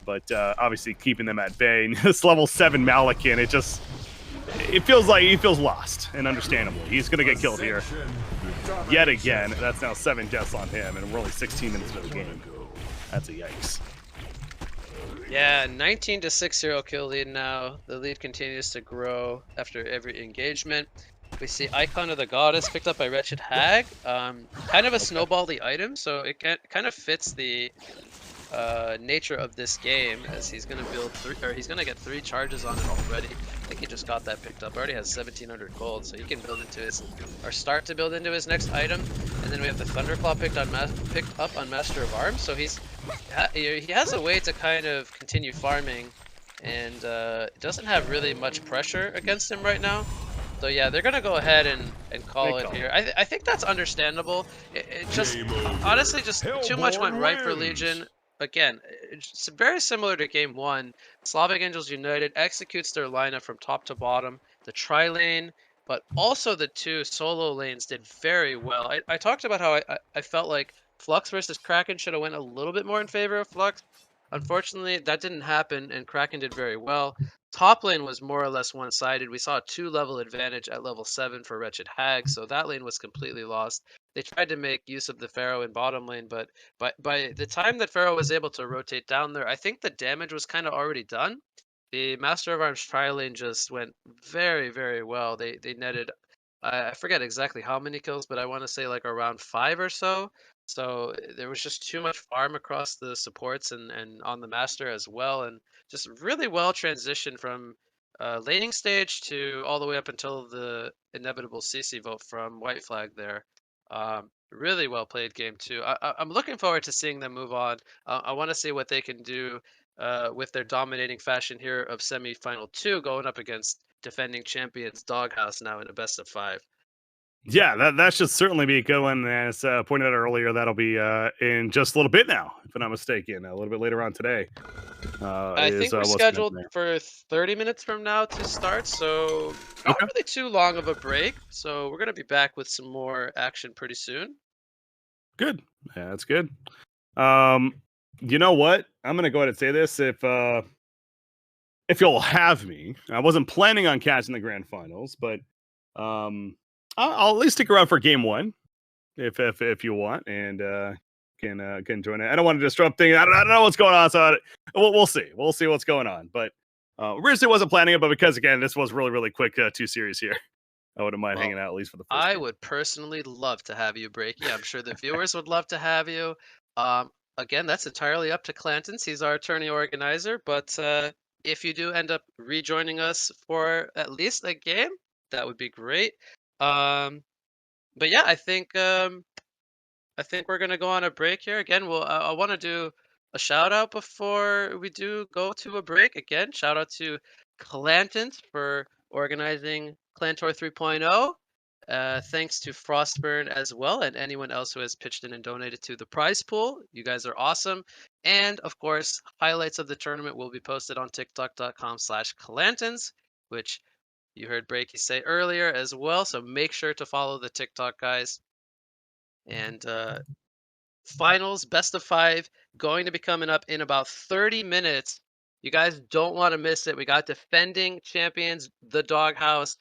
Speaker 1: But obviously keeping them at bay. This level 7 Malikan, it feels like he feels lost, and understandably. He's going to get killed here. Yet again, that's now 7 deaths on him, and we're only 16 minutes into the game. That's a yikes.
Speaker 2: Yeah, 19 to 6-0 kill lead now. The lead continues to grow after every engagement. We see Icon of the Goddess picked up by Wretched Hag. Kind of a snowbally item, so it kind of fits the nature of this game, as he's gonna he's gonna get 3 charges on it already. I think he just got that picked up. Already has 1,700 gold, so he can build into his, or start to build into his next item. And then we have the Thunderclaw picked up on Master of Arms, so he has a way to kind of continue farming, and doesn't have really much pressure against him right now. So yeah, they're gonna go ahead and call it here. I think that's understandable. It just honestly just too much went right for Legion. Again, it's very similar to game 1. Slavic Angels United executes their lineup from top to bottom. The tri-lane, but also the 2 solo lanes did very well. I talked about how I felt like Flux versus Kraken should have went a little bit more in favor of Flux. Unfortunately, that didn't happen, and Kraken did very well. Top lane was more or less one-sided. We saw a 2-level advantage at level 7 for Wretched Hag, so that lane was completely lost. They tried to make use of the Pharaoh in bottom lane, but by the time that Pharaoh was able to rotate down there, I think the damage was kind of already done. The Master of Arms tri-lane just went very, very well. They netted, I forget exactly how many kills, but I want to say like around 5 or so. So there was just too much farm across the supports and on the Master as well, and just really well transitioned from laning stage to all the way up until the inevitable CC vote from White Flag there. Really well played game 2. I'm looking forward to seeing them move on. I want to see what they can do with their dominating fashion here of semi-final 2, going up against defending champions Doghouse now in a best of 5.
Speaker 1: Yeah, that should certainly be a good one. As pointed out earlier, that'll be in just a little bit now, if I'm not mistaken. A little bit later on today.
Speaker 2: I think we're scheduled for 30 minutes from now to start, so not really too long of a break. So we're going to be back with some more action pretty soon.
Speaker 1: Good. Yeah, that's good. You know what? I'm going to go ahead and say this. If you'll have me, I wasn't planning on catching the grand finals, but I'll at least stick around for game 1 if you want, and can join it. I don't want to disrupt things. I don't know what's going on, so we'll see. We'll see what's going on. But originally wasn't planning it, but because again this was really quick 2 series here, I wouldn't mind hanging out at least for the first.
Speaker 2: I would personally love to have you, Breaky. I'm sure the viewers would love to have you. Again, that's entirely up to Clantons. He's our attorney organizer, but if you do end up rejoining us for at least a game, that would be great. But yeah, I think we're gonna go on a break here. Again, I want to do a shout out before we do go to a break. Again, shout out to Clantons for organizing ClanTour 3.0. Thanks to Frostburn as well, and anyone else who has pitched in and donated to the prize pool. You guys are awesome. And of course, highlights of the tournament will be posted on tiktok.com/Clantons, which you heard Breaky say earlier as well. So make sure to follow the TikTok guys. And finals, best of 5, going to be coming up in about 30 minutes. You guys don't want to miss it. We got defending champions, the Doghouse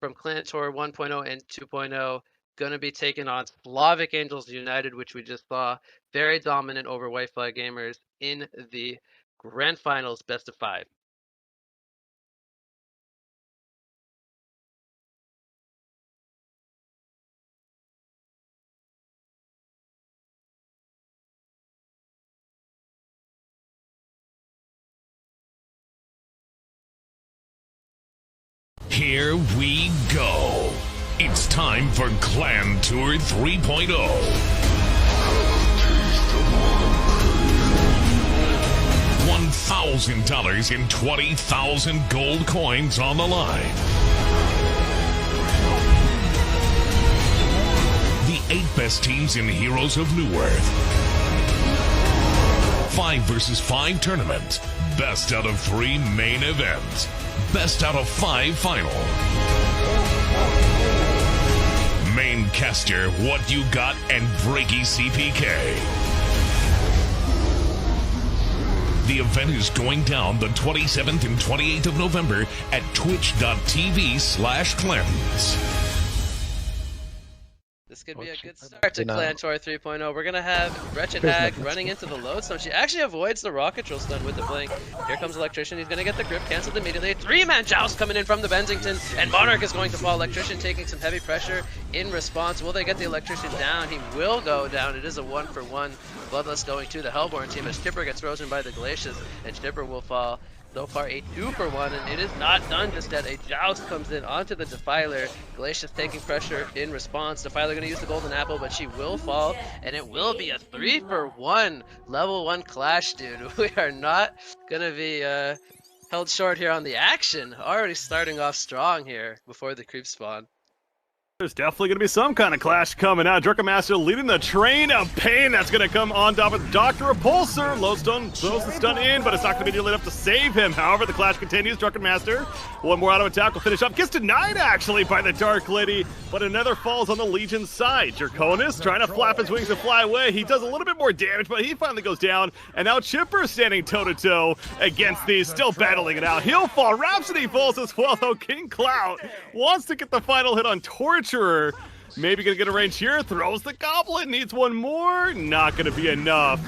Speaker 2: from ClanTour 1.0 and 2.0, going to be taking on Slavic Angels United, which we just saw very dominant over White Flag Gamers in the grand finals, best of 5.
Speaker 3: Here we go. It's time for ClanTour 3.0. $1,000 and 20,000 gold coins on the line. The 8 best teams in Heroes of Newerth. 5 versus 5 tournament. Best out of 3 main event. Best out of 5 final. Main caster, What You Got, and BreakyCPK. The event is going down the 27th and 28th of November at twitch.tv/Clantons.
Speaker 2: This could be a good start to ClanTour 3.0. We're going to have Wretched Hag running into the lodestone. She actually avoids the rocket drill stun with the blink. Here comes Electrician. He's going to get the grip canceled immediately. 3-man joust coming in from the Bensington, and Monarch is going to fall. Electrician taking some heavy pressure in response. Will they get the Electrician down? He will go down. It is a 1-for-1. Bloodlust going to the Hellborn team as Chipper gets frozen by the Glaciers, and Chipper will fall. So far, a 2-for-1, and it is not done just yet. A joust comes in onto the Defiler. Glacius taking pressure in response. Defiler going to use the Golden Apple, but she will fall, and it will be a 3-for-1 level 1 clash, dude. We are not going to be held short here on the action. Already starting off strong here before the creep spawn.
Speaker 1: There's definitely going to be some kind of clash coming out. Master leading the train of pain that's going to come on top of Dr. Repulsor. Lowstone throws the stun in, but it's not going to be nearly enough to save him. However, the clash continues. Master, one more auto attack will finish up. Gets denied, actually, by the Dark Lady, but another falls on the Legion's side. Draconis trying to flap his wings and fly away. He does a little bit more damage, but he finally goes down. And now Chipper standing toe-to-toe against these, still battling it out. He'll fall. Rhapsody falls as well, though. King Clout wants to get the final hit on Torch. Maybe gonna get a range here, throws the Goblet, needs one more, not gonna be enough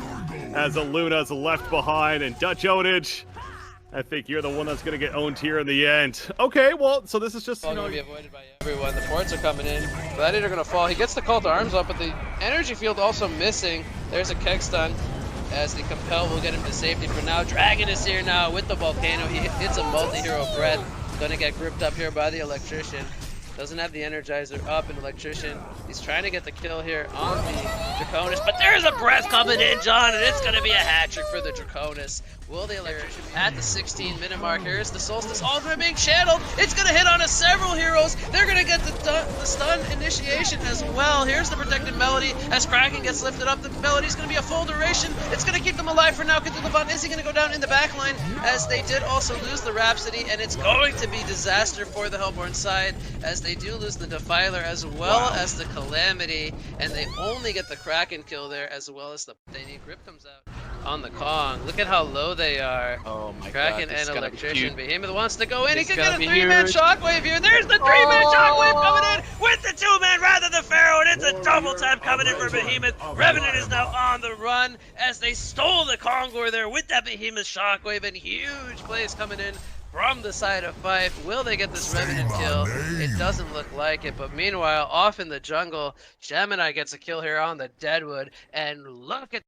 Speaker 1: as Aluna's left behind, and Dutch Ownage, I think you're the one that's gonna get owned here in the end. Okay, well, so this is just, you know,
Speaker 2: gonna be avoided by everyone. The ports are coming in, Gladiator gonna fall. He gets the call to arms up, but the energy field also missing. There's a keg stun as the Compel will get him to safety for now. Dragon is here now with the Volcano. He hits a multi-hero breath. Gonna get gripped up here by the Electrician. Doesn't have the Energizer up, and Electrician, he's trying to get the kill here on the Draconis, but there's a breath coming in, John, and it's going to be a hat-trick for the Draconis. Will the Electrician at the 16-minute mark? Here's the Solstice Ultimate being channeled. It's going to hit on several heroes. They're going to get the stun initiation as well. Here's the Protected Melody as Kraken gets lifted up. The Melody's going to be a full duration. It's going to keep them alive for now. Cthulhu is he going to go down in the backline as they did also lose the Rhapsody, and it's going to be disaster for the Hellborn side as they do lose the Defiler as well as the Calamity, and they only get the Kraken kill there as well as the Grip comes out on the Kong. Look at how low they are.
Speaker 4: Oh my
Speaker 2: Kraken
Speaker 4: God,
Speaker 2: and Electrician. Behemoth wants to go in. He
Speaker 4: It's
Speaker 2: could get a
Speaker 4: gonna be
Speaker 2: 3-man
Speaker 4: huge.
Speaker 2: shockwave here. There's the 3-man shockwave coming in with the 2-man rather than Pharaoh, and it's a double tap coming in for Behemoth. Revenant is now on the run as they stole the Kongor there with that Behemoth shockwave, and huge plays coming in from the side of Fife. Will they get this Revenant kill? It doesn't look like it, but meanwhile, off in the jungle, Gemini gets a kill here on the Deadwood, and look at